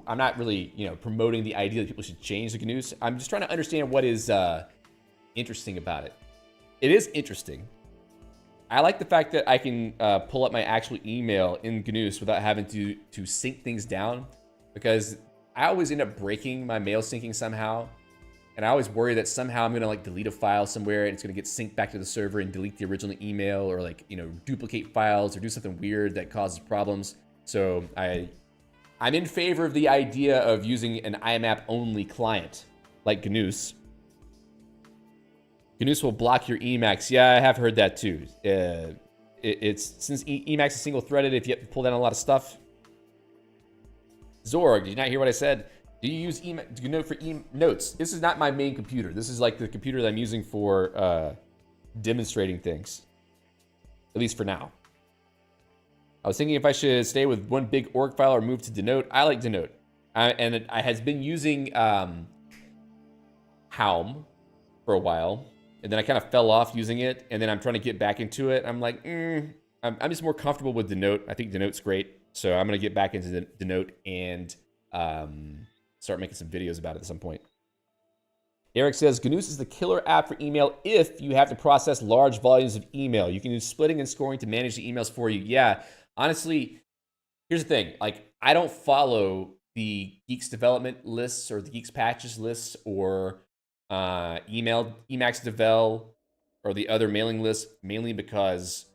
I'm not really, promoting the idea that people should change to Gnus. I'm just trying to understand what is interesting about it. It is interesting. I like the fact that I can pull up my actual email in Gnus without having to sync things down, because I always end up breaking my mail syncing somehow. And I always worry that somehow I'm gonna delete a file somewhere and it's gonna get synced back to the server and delete the original email, or duplicate files or do something weird that causes problems. So I'm in favor of the idea of using an IMAP only client like Gnus. Gnus will block your Emacs. Yeah, I have heard that too. It's since Emacs is single threaded, if you have to pull down a lot of stuff. Zorg, did you not hear what I said? Do you use Gnus for notes? This is not my main computer. This is like the computer that I'm using for demonstrating things, at least for now. I was thinking if I should stay with one big org file or move to Denote. I like Denote. And I has been using Helm for a while, and then I kind of fell off using it, and then I'm trying to get back into it. I'm like, I'm just more comfortable with Denote. I think Denote's great, so I'm gonna get back into Denote and start making some videos about it at some point. Eric says, Gnus is the killer app for email if you have to process large volumes of email. You can use splitting and scoring to manage the emails for you. Yeah, honestly, here's the thing. I don't follow the Geeks development lists or the Geeks patches lists or Emacs Devel or the other mailing lists, mainly because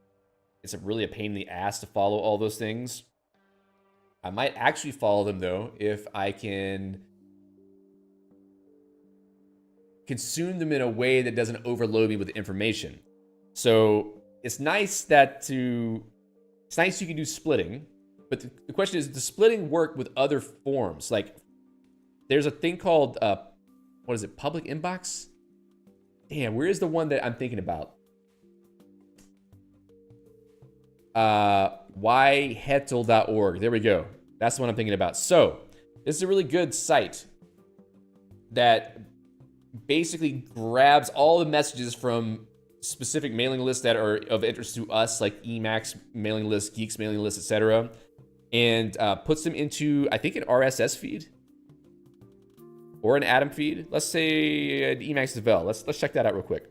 it's really a pain in the ass to follow all those things. I might actually follow them, though, if I can consume them in a way that doesn't overload me with information. So it's nice you can do splitting, but the question is, does splitting work with other forms? Like, there's a thing called, what is it, public inbox? Damn, where is the one that I'm thinking about? yhetel.org. There we go. That's the one I'm thinking about. So this is a really good site that basically grabs all the messages from specific mailing lists that are of interest to us, like Emacs mailing list, Geeks mailing list, etc., and puts them into, I think, an RSS feed or an Atom feed. Let's say an Emacs Devel. Let's check that out real quick.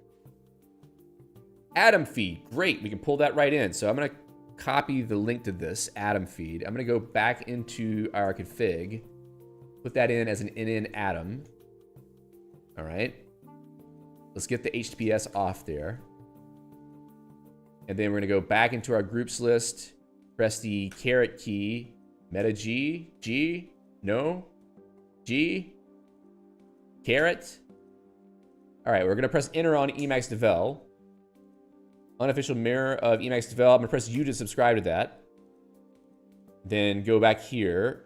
Atom feed, great. We can pull that right in. So I'm gonna copy the link to this Atom feed. I'm gonna go back into our config, put that in as an in Atom. All right. Let's get the HTTPS off there. And then we're gonna go back into our groups list, press the caret key, meta G, no, G, caret. All right, we're gonna press enter on Emacs Devel. Unofficial mirror of Emacs Devel. I'm gonna press U to subscribe to that. Then go back here,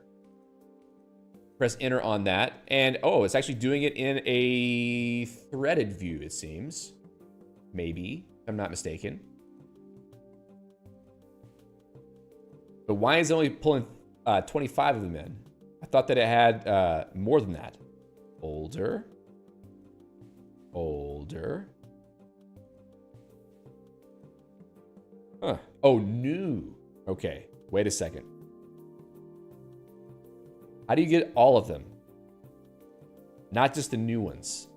press enter on that. And oh, it's actually doing it in a threaded view, it seems. Maybe, if I'm not mistaken. But why is it only pulling 25 of them in? I thought that it had more than that. Older. Huh. Oh, new. Okay, wait a second. How do you get all of them? Not just the new ones.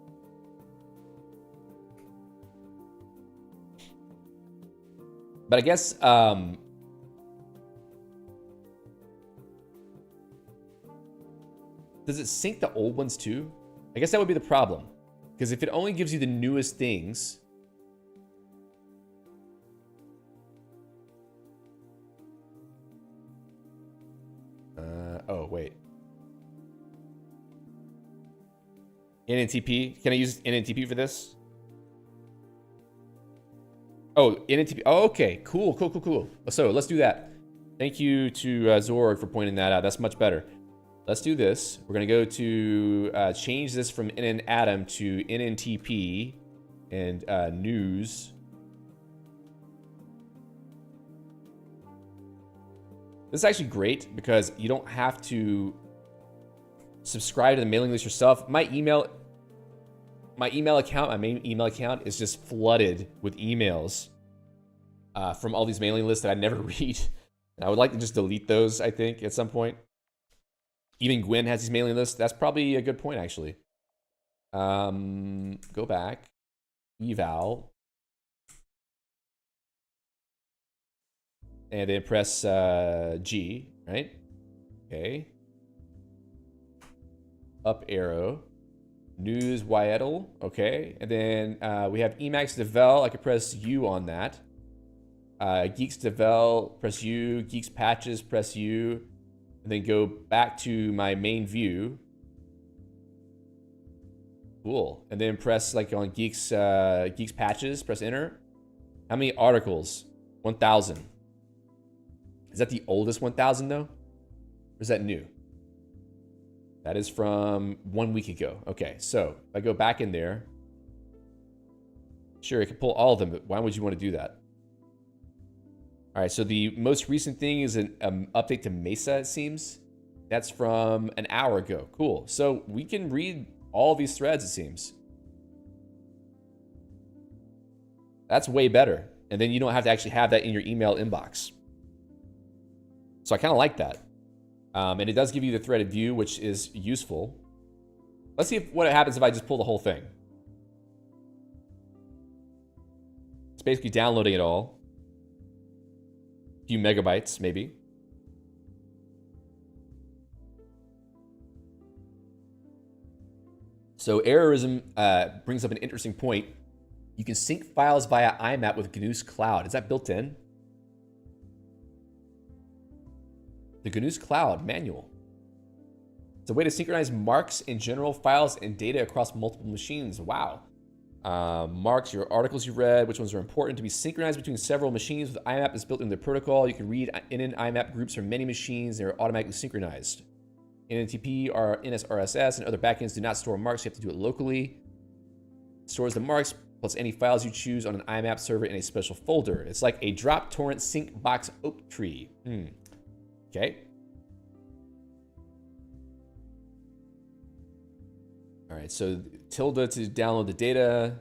But I guess, does it sync the old ones too? I guess that would be the problem. Because if it only gives you the newest things, oh, wait. NNTP? Can I use NNTP for this? Oh, NNTP. Oh, okay. Cool. So let's do that. Thank you to Zorg for pointing that out. That's much better. Let's do this. We're going to go to change this from NN Atom to NNTP and news. This is actually great because you don't have to subscribe to the mailing list yourself. My main email account is just flooded with emails from all these mailing lists that I never read. And I would like to just delete those, I think, at some point. Even Gwen has these mailing lists. That's probably a good point, actually. Go back. Eval. And then press G, right? Okay. Up arrow. News Yedl, okay. And then we have Emacs Devel. I could press U on that. Geeks Devel, press U. Geeks Patches, press U. And then go back to my main view. Cool. And then press like on Geeks Patches, press enter. How many articles? 1,000. Is that the oldest 1,000 though? Or is that new? That is from 1 week ago. Okay, so if I go back in there, sure, I can pull all of them, but why would you want to do that? All right, so the most recent thing is an update to Mesa, it seems. That's from an hour ago. Cool. So we can read all these threads, it seems. That's way better. And then you don't have to actually have that in your email inbox. So I kind of like that. And it does give you the threaded view, which is useful. Let's see what happens if I just pull the whole thing. It's basically downloading it all. A few megabytes, maybe. So errorism brings up an interesting point. You can sync files via IMAP with Gnus Cloud. Is that built in? The Gnus Cloud manual. It's a way to synchronize marks in general files and data across multiple machines. Wow. Marks, your articles you read, which ones are important to be synchronized between several machines. With IMAP is built into the protocol. You can read in IMAP groups from many machines. They're automatically synchronized. NNTP, NSRSS, and other backends do not store marks. You have to do it locally. It stores the marks plus any files you choose on an IMAP server in a special folder. It's like a drop torrent sync box oak tree. Okay. All right, so tilde to download the data.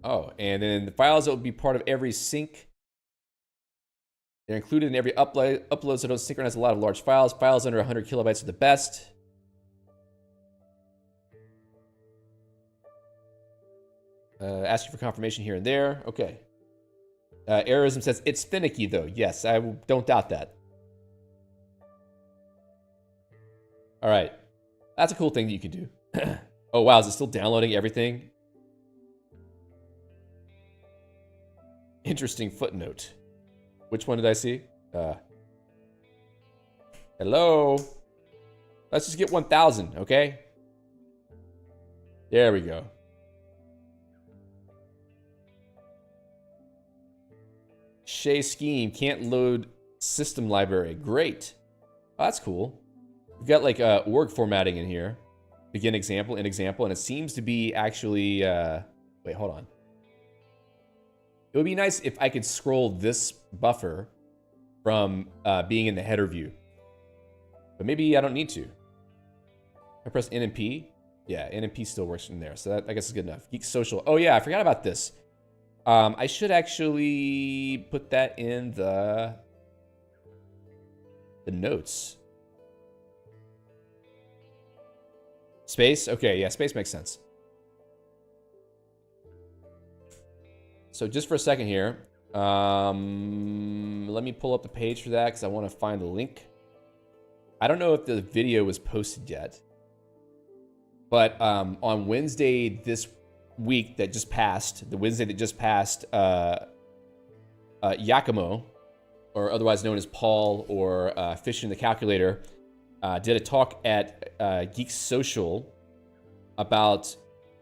Oh, and then the files that will be part of every sync. They're included in every upload, so don't synchronize a lot of large files. Files under 100 kilobytes are the best. Asking for confirmation here and there. Okay. Errorism says, it's finicky, though. Yes, I don't doubt that. All right. That's a cool thing that you can do. Oh, wow. Is it still downloading everything? Interesting footnote. Which one did I see? Hello? Let's just get 1,000, okay? There we go. Shay Scheme can't load system library. Great. Oh, that's cool. We've got like org formatting in here. Begin example, end example, and it seems to be actually... wait, hold on. It would be nice if I could scroll this buffer from being in the header view. But maybe I don't need to. I press N and P. Yeah, N and P still works from there. So that, I guess, is good enough. Geek Social. Oh, yeah, I forgot about this. I should actually put that in the notes. Space? Okay, yeah, space makes sense. So just for a second here, let me pull up the page for that because I want to find the link. I don't know if the video was posted yet, but on Wednesday this week that just passed, Giacomo, or otherwise known as Paul, or Fishing the Calculator, did a talk at Geek Social about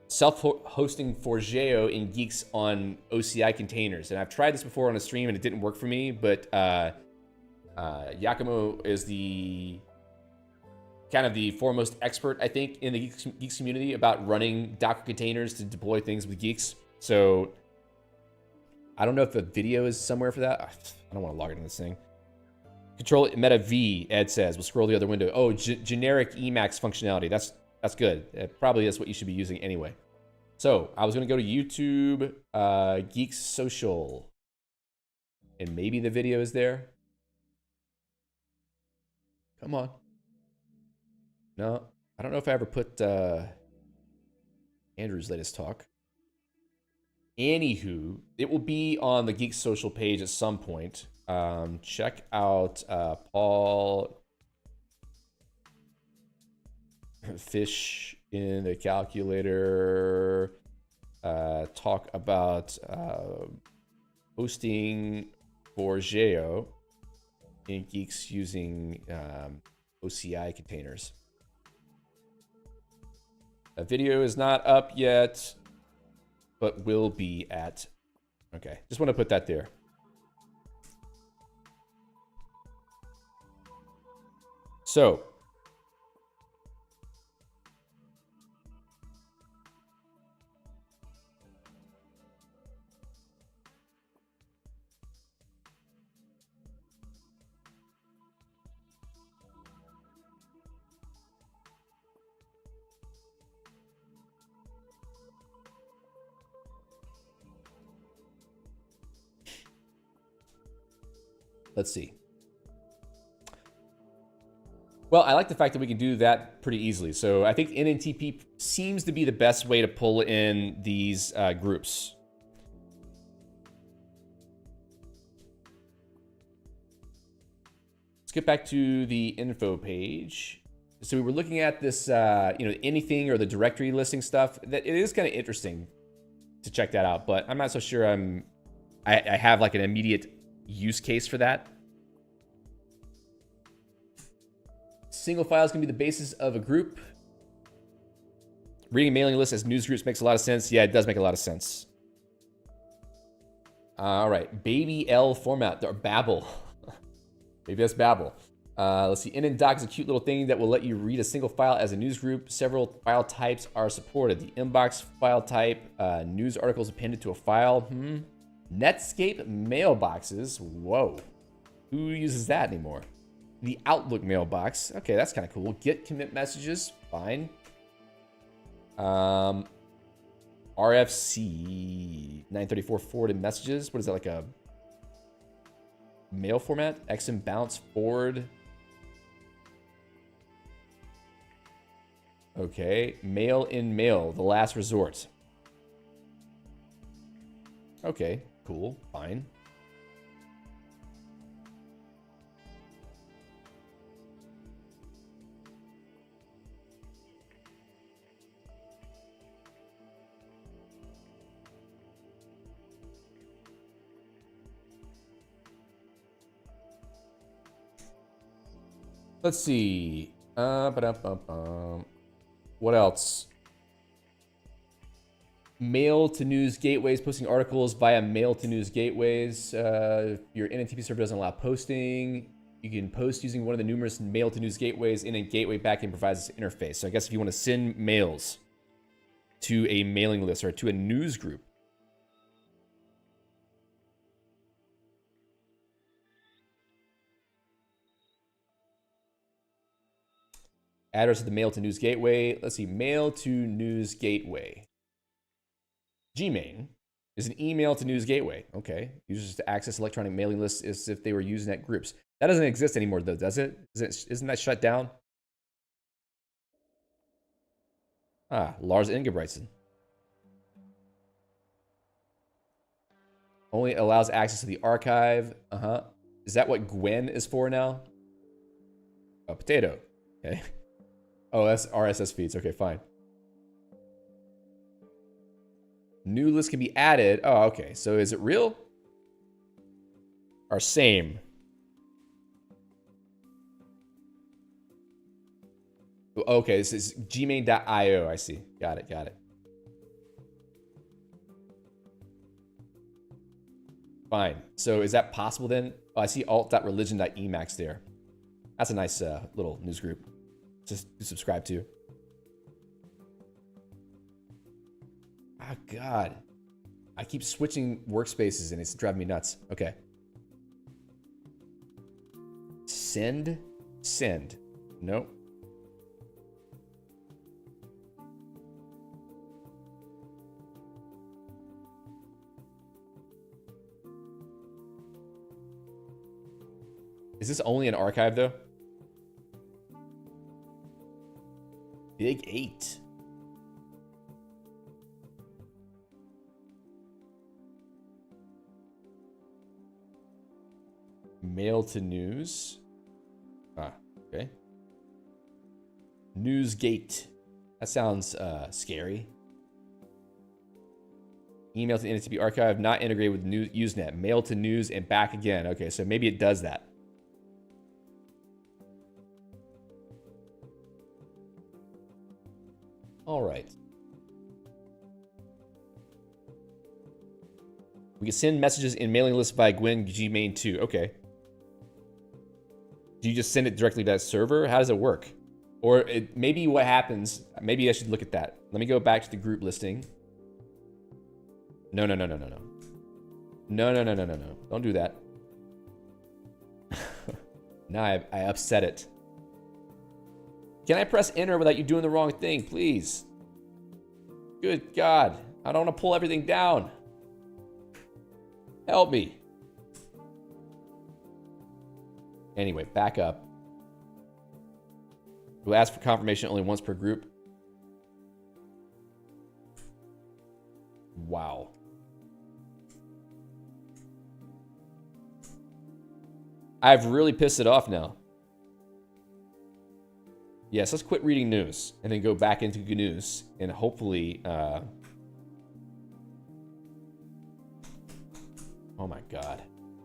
self-hosting Forgeo in Geeks on OCI containers. And I've tried this before on a stream and it didn't work for me, but Giacomo is the kind of the foremost expert, I think, in the Geeks community about running Docker containers to deploy things with Geeks. So I don't know if the video is somewhere for that. I don't want to log into this thing. Control Meta V, Ed says. We'll scroll the other window. Oh, generic Emacs functionality. That's good. It probably is what you should be using anyway. So I was going to go to YouTube, Geeks Social, and maybe the video is there. Come on. No, I don't know if I ever put Andrew's latest talk. Anywho, it will be on the Geeks Social page at some point. Check out Paul Fish in the Calculator talk about hosting Forgeo in Geeks using OCI containers. A video is not up yet, but will be at... Okay, just want to put that there. So, let's see. Well, I like the fact that we can do that pretty easily. So I think NNTP seems to be the best way to pull in these groups. Let's get back to the info page. So we were looking at this, anything or the directory listing stuff. That it is kind of interesting to check that out, but I'm not so sure I have like an immediate use case for that. Single files can be the basis of a group. Reading mailing lists as news groups makes a lot of sense. Yeah, it does make a lot of sense. All right, baby L format, or Babel. Maybe that's Babel. Let's see, NNDoc is a cute little thing that will let you read a single file as a news group. Several file types are supported. The inbox file type, news articles appended to a file. Netscape mailboxes. Whoa. Who uses that anymore? The Outlook mailbox. Okay, that's kind of cool. Git commit messages. Fine. RFC 934 forwarded messages. What is that, like a mail format? XM bounce forward. Okay. Mail in mail, the last resort. Okay, cool, fine. Let's see. What else? Mail to news gateways, posting articles via mail to news gateways. If your NNTP server doesn't allow posting, you can post using one of the numerous mail to news gateways. In a gateway backend provides this interface. So I guess if you want to send mails to a mailing list or to a news group, address of the mail to news gateway. Let's see, mail to news gateway. Gmain is an email to news gateway. Okay. Users to access electronic mailing lists as if they were Usenet groups. That doesn't exist anymore, though, does it? Isn't that shut down? Ah, Lars Ingebrigtsen. Only allows access to the archive. Is that what Gwen is for now? Oh, potato. Okay. Oh, that's RSS feeds. Okay, fine. New list can be added. Oh, okay. So is it real? Or same? Okay, this is gmain.io. I see. Got it, got it. Fine. So is that possible then? Oh, I see alt.religion.emacs there. That's a nice little news group to subscribe to. Oh, God. I keep switching workspaces and it's driving me nuts. Okay. Send. Send. Nope. Is this only an archive, though? Big 8. Mail to news. Ah, okay. Newsgate. That sounds scary. Email to the NTP archive, not integrated with Usenet. Mail to news and back again. Okay, so maybe it does that. All right. We can send messages in mailing lists by Gwen Gmain 2. Okay. Do you just send it directly to that server? How does it work? Or maybe what happens, maybe I should look at that. Let me go back to the group listing. No. No. Don't do that. Now I upset it. Can I press enter without you doing the wrong thing, please? Good God. I don't want to pull everything down. Help me. Anyway, back up. We'll ask for confirmation only once per group. Wow. I've really pissed it off now. Yes, let's quit reading news and then go back into Gnus and hopefully... oh my God.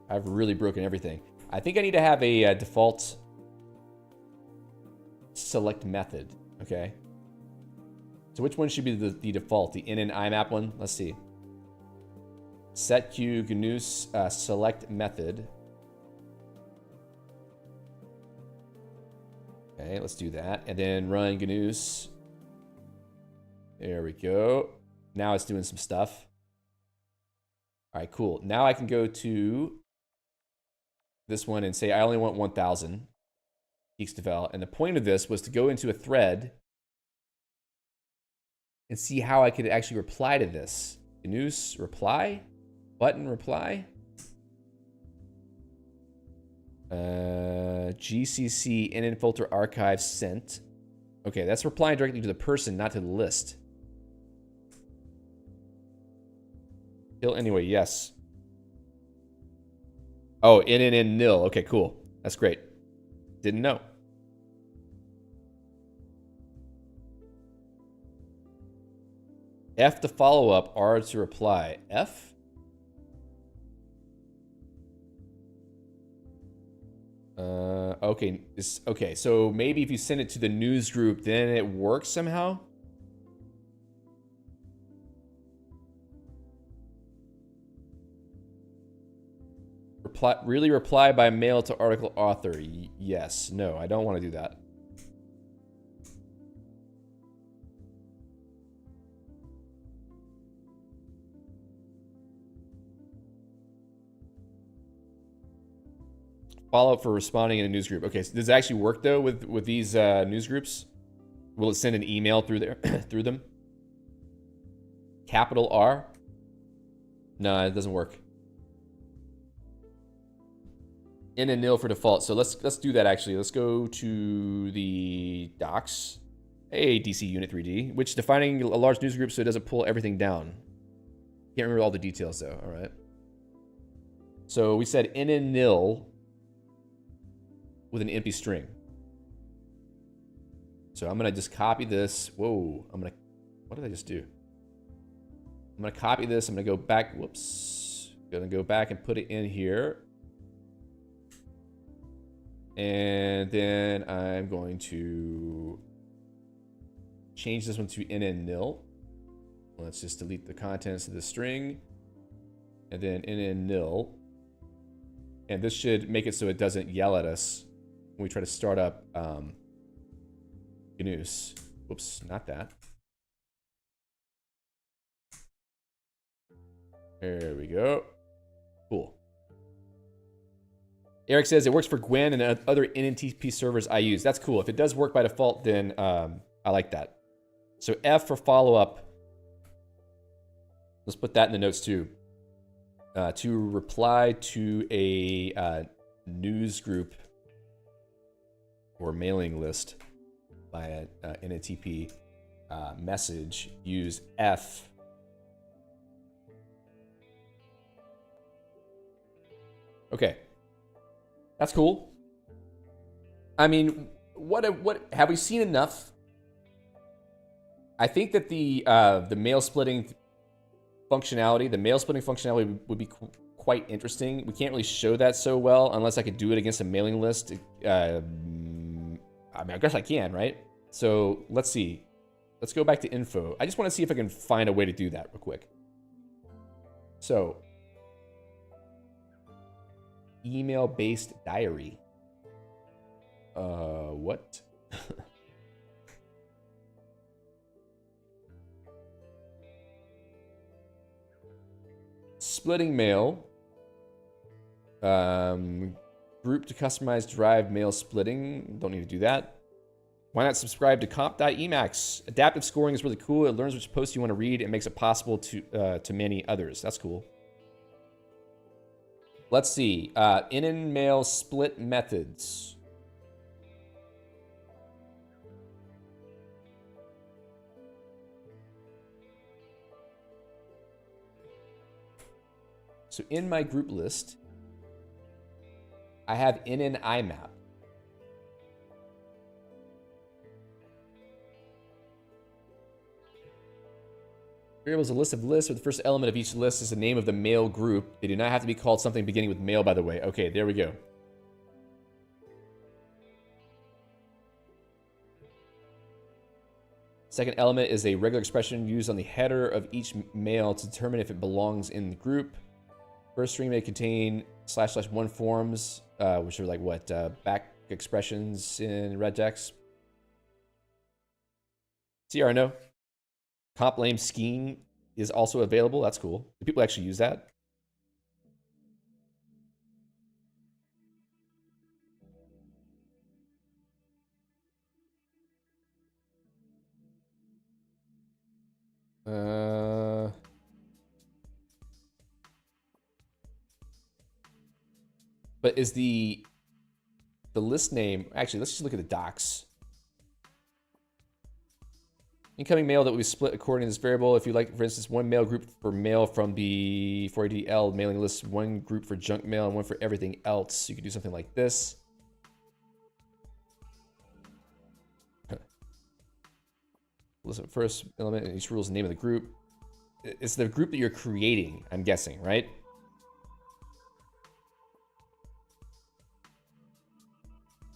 I've really broken everything. I think I need to have a default select method, okay? So which one should be the default? The in and IMAP one? Let's see. Set Q Gnus select method. Okay, let's do that. And then run Gnus. There we go. Now it's doing some stuff. All right, cool. Now I can go to this one and say I only want 1,000 geeks develop. And the point of this was to go into a thread and see how I could actually reply to this. Gnus reply, button reply. GCC in filter archive sent. Okay, that's replying directly to the person, not to the list. Still anyway, yes. Oh, in nil. Okay, cool. That's great. Didn't know. F to follow up, R to reply. F? Okay. Okay, so maybe if you send it to the news group, then it works somehow? Really reply by mail to article author. Yes. No, I don't want to do that. Follow up for responding in a news group. Okay, so does it actually work though with these news groups? Will it send an email through there through them? Capital R? No, it doesn't work. In and nil for default. So let's do that actually. Let's go to the docs. Hey, DC Unit 3D, which defining a large news group so it doesn't pull everything down. Can't remember all the details though. All right. So we said in and nil with an empty string. So I'm gonna just copy this. Whoa, what did I just do? I'm gonna copy this. I'm gonna go back. Whoops. Gonna go back and put it in here. And then I'm going to change this one to in and nil. Let's just delete the contents of the string. And then in and nil. And this should make it so it doesn't yell at us when we try to start up Gnus. Whoops, not that. There we go. Cool. Eric says it works for Gwen and other NNTP servers I use. That's cool. If it does work by default, then I like that. So F for follow-up. Let's put that in the notes too. To reply to a news group or mailing list by a NNTP message, use F. Okay. That's cool. I mean, what have we seen enough? I think that the mail splitting functionality, would be quite interesting. We can't really show that so well unless I could do it against a mailing list. I mean, I guess I can, right? So let's see. Let's go back to info. I just want to see if I can find a way to do that real quick. So, email-based diary. What? Splitting mail. Group to customize drive mail splitting. Don't need to do that. Why not subscribe to comp.emacs? Adaptive scoring is really cool. It learns which posts you want to read and makes it possible to many others. That's cool. Let's see. In and mail split methods. So in my group list, I have in an IMAP. Variable is a list of lists, where the first element of each list is the name of the mail group. They do not have to be called something beginning with mail, by the way. Okay, there we go. Second element is a regular expression used on the header of each mail to determine if it belongs in the group. First string may contain //1 forms, which are like what, back expressions in regex. CRNO. Comp lame scheme is also available. That's cool. Do people actually use that? But is the list name... Actually, let's just look at the docs. Incoming mail that will be split according to this variable. If you like, for instance, one mail group for mail from the 4ADL mailing list, one group for junk mail, and one for everything else. You could do something like this. Listen, first element in each rule is the name of the group. It's the group that you're creating, I'm guessing, right?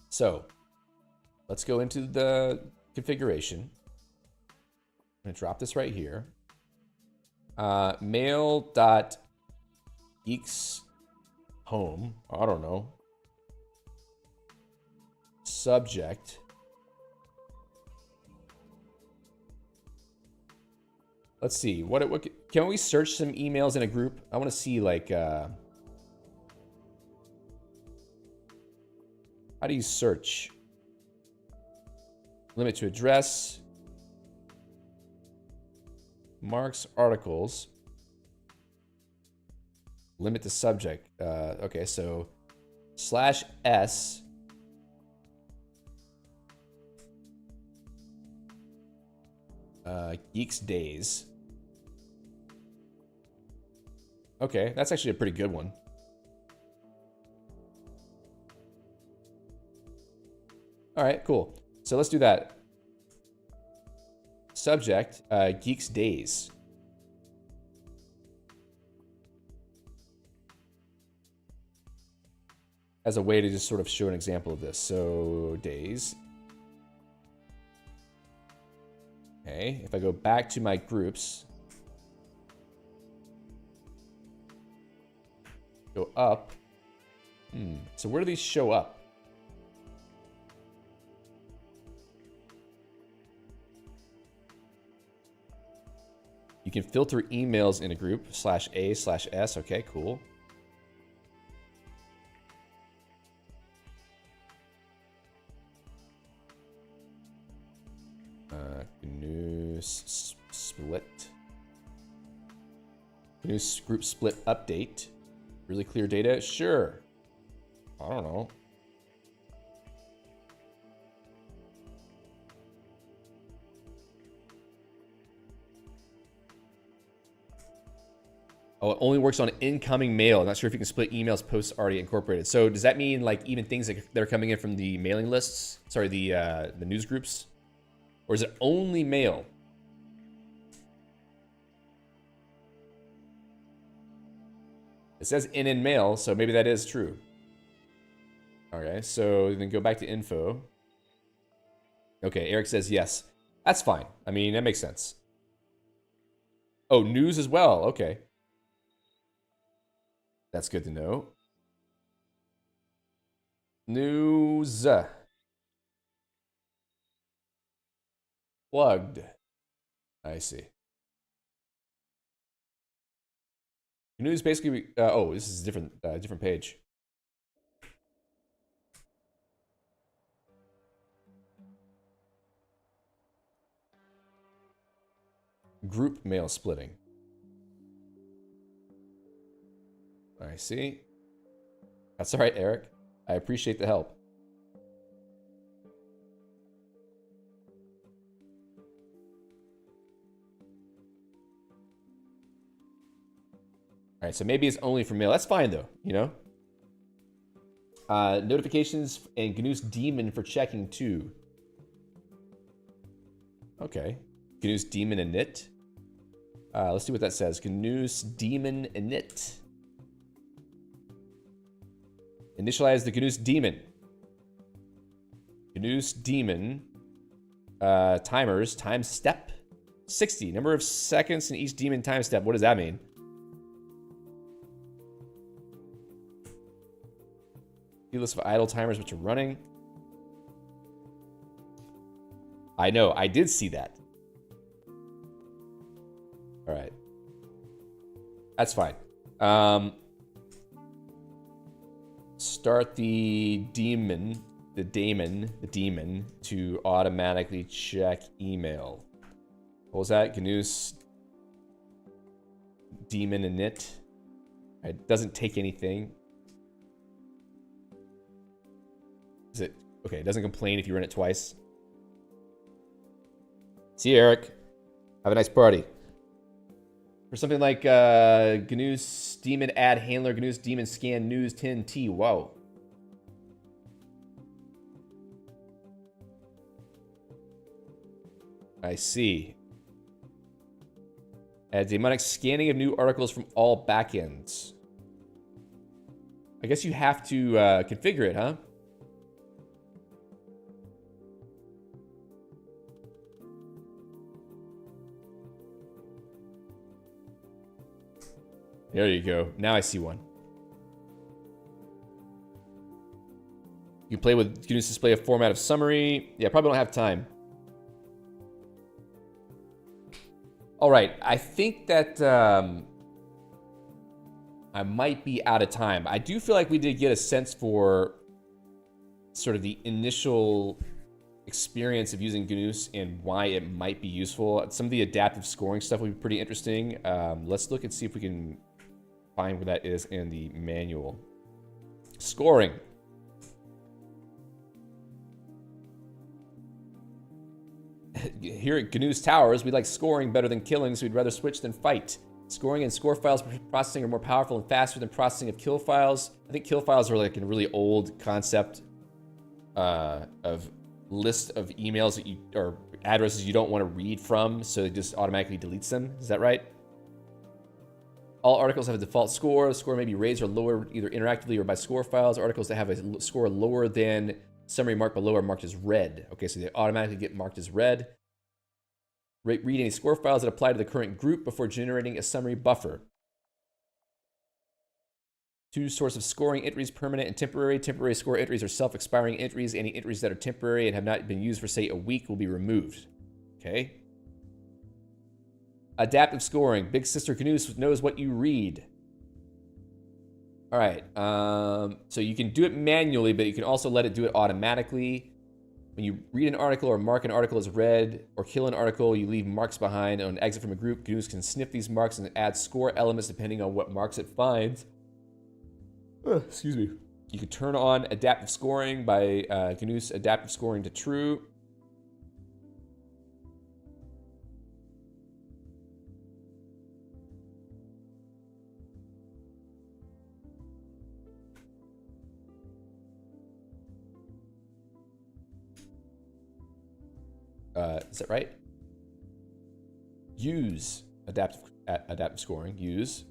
So, let's go into the configuration. I'm gonna drop this right here. Mail.geeks home. I don't know. Subject. Let's see. What can we search some emails in a group? I want to see like how do you search? Limit to address. Marks articles. Limit to subject. Okay, so /s geeks days. Okay, that's actually a pretty good one. All right, cool. So let's do that. Subject, geeks days. As a way to just sort of show an example of this. So days. Okay, if I go back to my groups, go up. So where do these show up? You can filter emails in a group, /A/S. Okay, cool. Gnus split. Gnus group split update. Really clear data? Sure. I don't know. Oh, it only works on incoming mail. I'm not sure if you can split emails posts already incorporated. So does that mean like even things that are coming in from the mailing lists? Sorry, the news groups? Or is it only mail? It says in mail, so maybe that is true. Okay, so then go back to info. Okay, Eric says yes. That's fine. I mean, that makes sense. Oh, news as well. Okay. That's good to know. News. Plugged. I see. News basically. Oh, this is a different page. Group mail splitting. I see. That's all right, Eric. I appreciate the help. All right, so maybe it's only for mail. That's fine though, you know. Notifications and Gnus daemon for checking too. Okay, Gnus daemon init. Let's see what that says. Gnus daemon init. Initialize the Gnus daemon. Gnus daemon. Timers. Time step. 60. Number of seconds in each daemon time step. What does that mean? List of idle timers which are running. I know. I did see that. All right. That's fine. Start the daemon to automatically check email. What was that? Gnus daemon init. It doesn't take anything. Is it okay? It doesn't complain if you run it twice. See you, Eric. Have a nice party. For something like Gnus daemon add handler, Gnus daemon scan news 10T. Whoa. I see. Add daemonic scanning of new articles from all backends. I guess you have to configure it, huh? There you go. Now I see one. You can play with Gnus display a format of summary. Yeah, probably don't have time. All right, I think that I might be out of time. I do feel like we did get a sense for sort of the initial experience of using Gnus and why it might be useful. Some of the adaptive scoring stuff would be pretty interesting. Let's look and see if we can find where that is in the manual. Scoring. Here at Gnus Towers, we like scoring better than killing, so we'd rather switch than fight. Scoring and score files processing are more powerful and faster than processing of kill files. I think kill files are like a really old concept of list of emails that you or addresses you don't want to read from, so it just automatically deletes them. Is that right? All articles have a default score. The score may be raised or lowered either interactively or by score files. Articles that have a score lower than summary marked below are marked as red. Okay, so they automatically get marked as red. Read any score files that apply to the current group before generating a summary buffer. Two sources of scoring entries, permanent and temporary. Temporary score entries are self-expiring entries. Any entries that are temporary and have not been used for, say, a week will be removed. Okay. Adaptive scoring. Big Sister Gnus knows what you read. All right. So you can do it manually, but you can also let it do it automatically. When you read an article or mark an article as read or kill an article, you leave marks behind. On exit from a group, Gnus can sniff these marks and add score elements depending on what marks it finds. Excuse me. You can turn on adaptive scoring by Gnus adaptive scoring to true. Is that right? Use adaptive scoring. Use.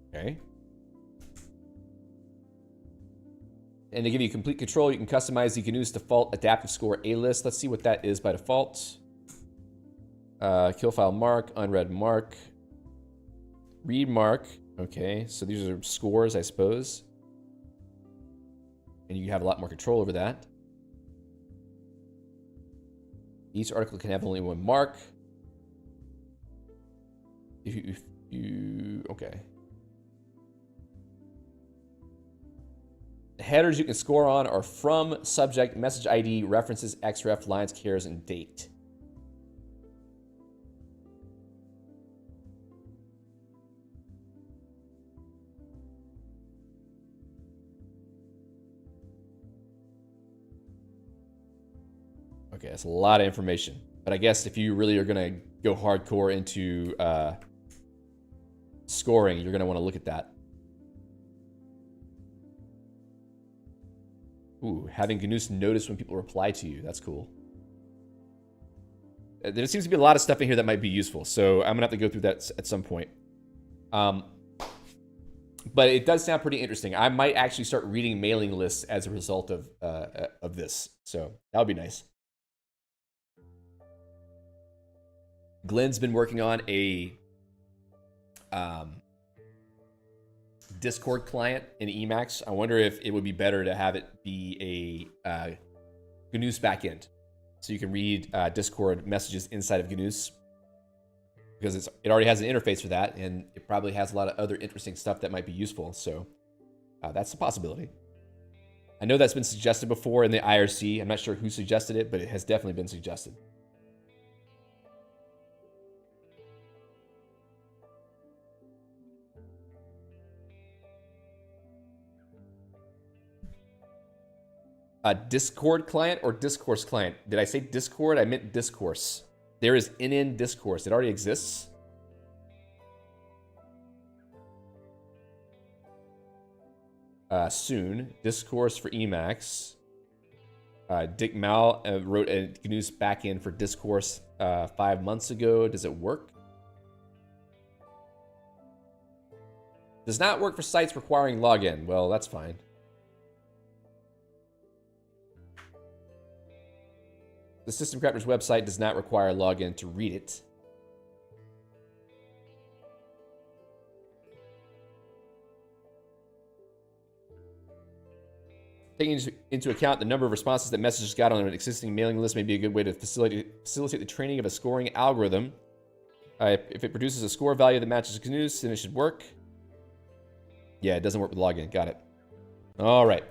Okay. And to give you complete control, you can customize the Gnus default adaptive score A list. Let's see what that is by default. Kill file mark, unread mark, read mark. Okay, so these are scores, I suppose. And you have a lot more control over that. Each article can have only one mark. If you okay. The headers you can score on are from, subject, message ID, references, xref, lines, cares, and date. Okay, that's a lot of information. But I guess if you really are going to go hardcore into scoring, you're going to want to look at that. Ooh, having Gnus notice when people reply to you. That's cool. There seems to be a lot of stuff in here that might be useful, so I'm going to have to go through that at some point. But it does sound pretty interesting. I might actually start reading mailing lists as a result of this, so that would be nice. Glenn's been working on a Discord client in Emacs. I wonder if it would be better to have it be a Gnus backend, so you can read Discord messages inside of Gnus, because it already has an interface for that, and it probably has a lot of other interesting stuff that might be useful. So that's a possibility. I know that's been suggested before in the IRC. I'm not sure who suggested it, but it has definitely been suggested. Discord client or discourse client? Did I say Discord? I meant discourse. There is NN discourse. It already exists. Soon. Discourse for Emacs. Dick Mal wrote a Gnus backend for discourse 5 months ago. Does it work? Does not work for sites requiring login. Well, that's fine. The System Crafter's website does not require login to read it. Taking into account the number of responses that messages got on an existing mailing list may be a good way to facilitate the training of a scoring algorithm. If it produces a score value that matches Gnus, then it should work. Yeah, it doesn't work with login. Got it. All right.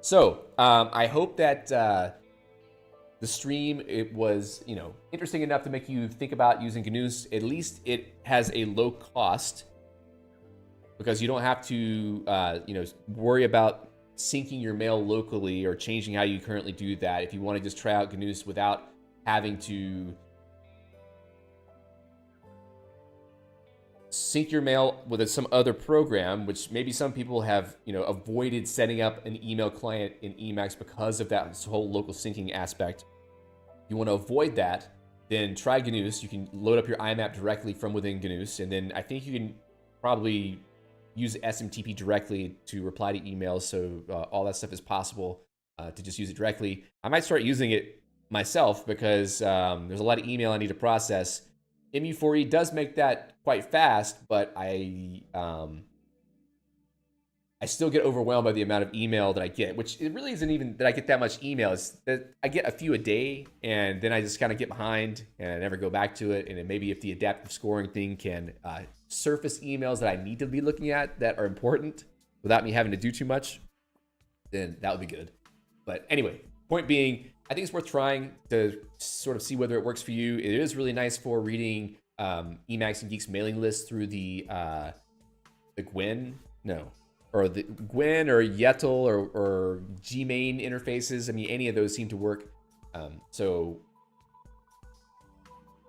So I hope that the stream, it was, interesting enough to make you think about using Gnus. At least it has a low cost because you don't have to, worry about syncing your mail locally or changing how you currently do that. If you want to just try out Gnus without having to sync your mail with some other program, which maybe some people have, avoided setting up an email client in Emacs because of that whole local syncing aspect. If you want to avoid that, then try Gnus. You can load up your IMAP directly from within Gnus, and then I think you can probably use SMTP directly to reply to emails, so all that stuff is possible to just use it directly. I might start using it myself because there's a lot of email I need to process. MU4E does make that quite fast, but I still get overwhelmed by the amount of email that I get, which it really isn't even that I get that much email. It's that I get a few a day, and then I just kind of get behind and I never go back to it. And then maybe if the adaptive scoring thing can surface emails that I need to be looking at that are important without me having to do too much, then that would be good. But anyway, point being, I think it's worth trying to sort of see whether it works for you. It is really nice for reading Emacs and Geeks mailing lists through the Gwen, or the Gwen or Yetel or Gmain interfaces. I mean, any of those seem to work. So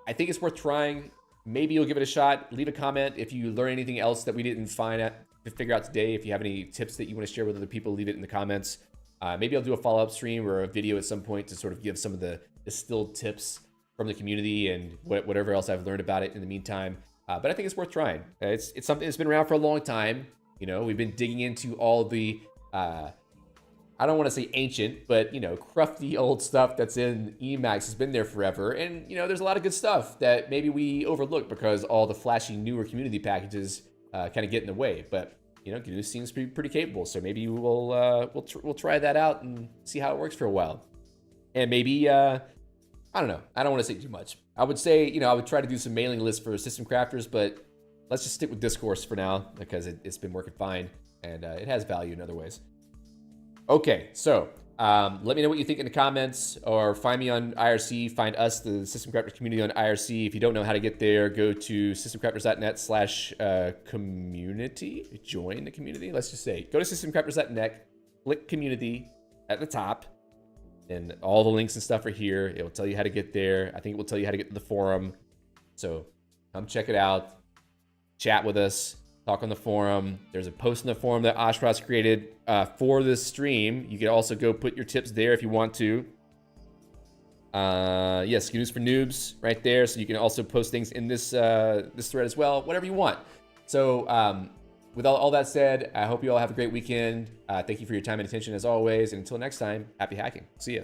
I think it's worth trying. Maybe you'll give it a shot. Leave a comment if you learn anything else that we didn't figure out today. If you have any tips that you want to share with other people, leave it in the comments. Maybe I'll do a follow-up stream or a video at some point to sort of give some of the distilled tips from the community and whatever else I've learned about it in the meantime. But I think it's worth trying. It's something that's been around for a long time. We've been digging into all the, I don't want to say ancient, but, crufty old stuff that's in Emacs has been there forever. And, there's a lot of good stuff that maybe we overlook because all the flashy newer community packages kind of get in the way. But Gnus seems to be pretty capable, so maybe we'll try that out and see how it works for a while. And maybe I don't know. I don't want to say too much. I would say I would try to do some mailing lists for system crafters, but let's just stick with Discourse for now because it's been working fine and it has value in other ways. Okay, so let me know what you think in the comments, or find me on IRC. Find us, the System Crafters community, on IRC. If you don't know how to get there, go to systemcrafters.net/community. Join the community. Let's just say, go to systemcrafters.net, click community at the top, and all the links and stuff are here. It will tell you how to get there. I think it will tell you how to get to the forum. So come check it out. Chat with us. Talk on the forum. There's a post in the forum that Ashras created for this stream. You can also go put your tips there if you want to. Yes, Gnus for Noobs right there. So you can also post things in this this thread as well, whatever you want. So with all that said, I hope you all have a great weekend. Thank you for your time and attention as always. And until next time, happy hacking. See ya.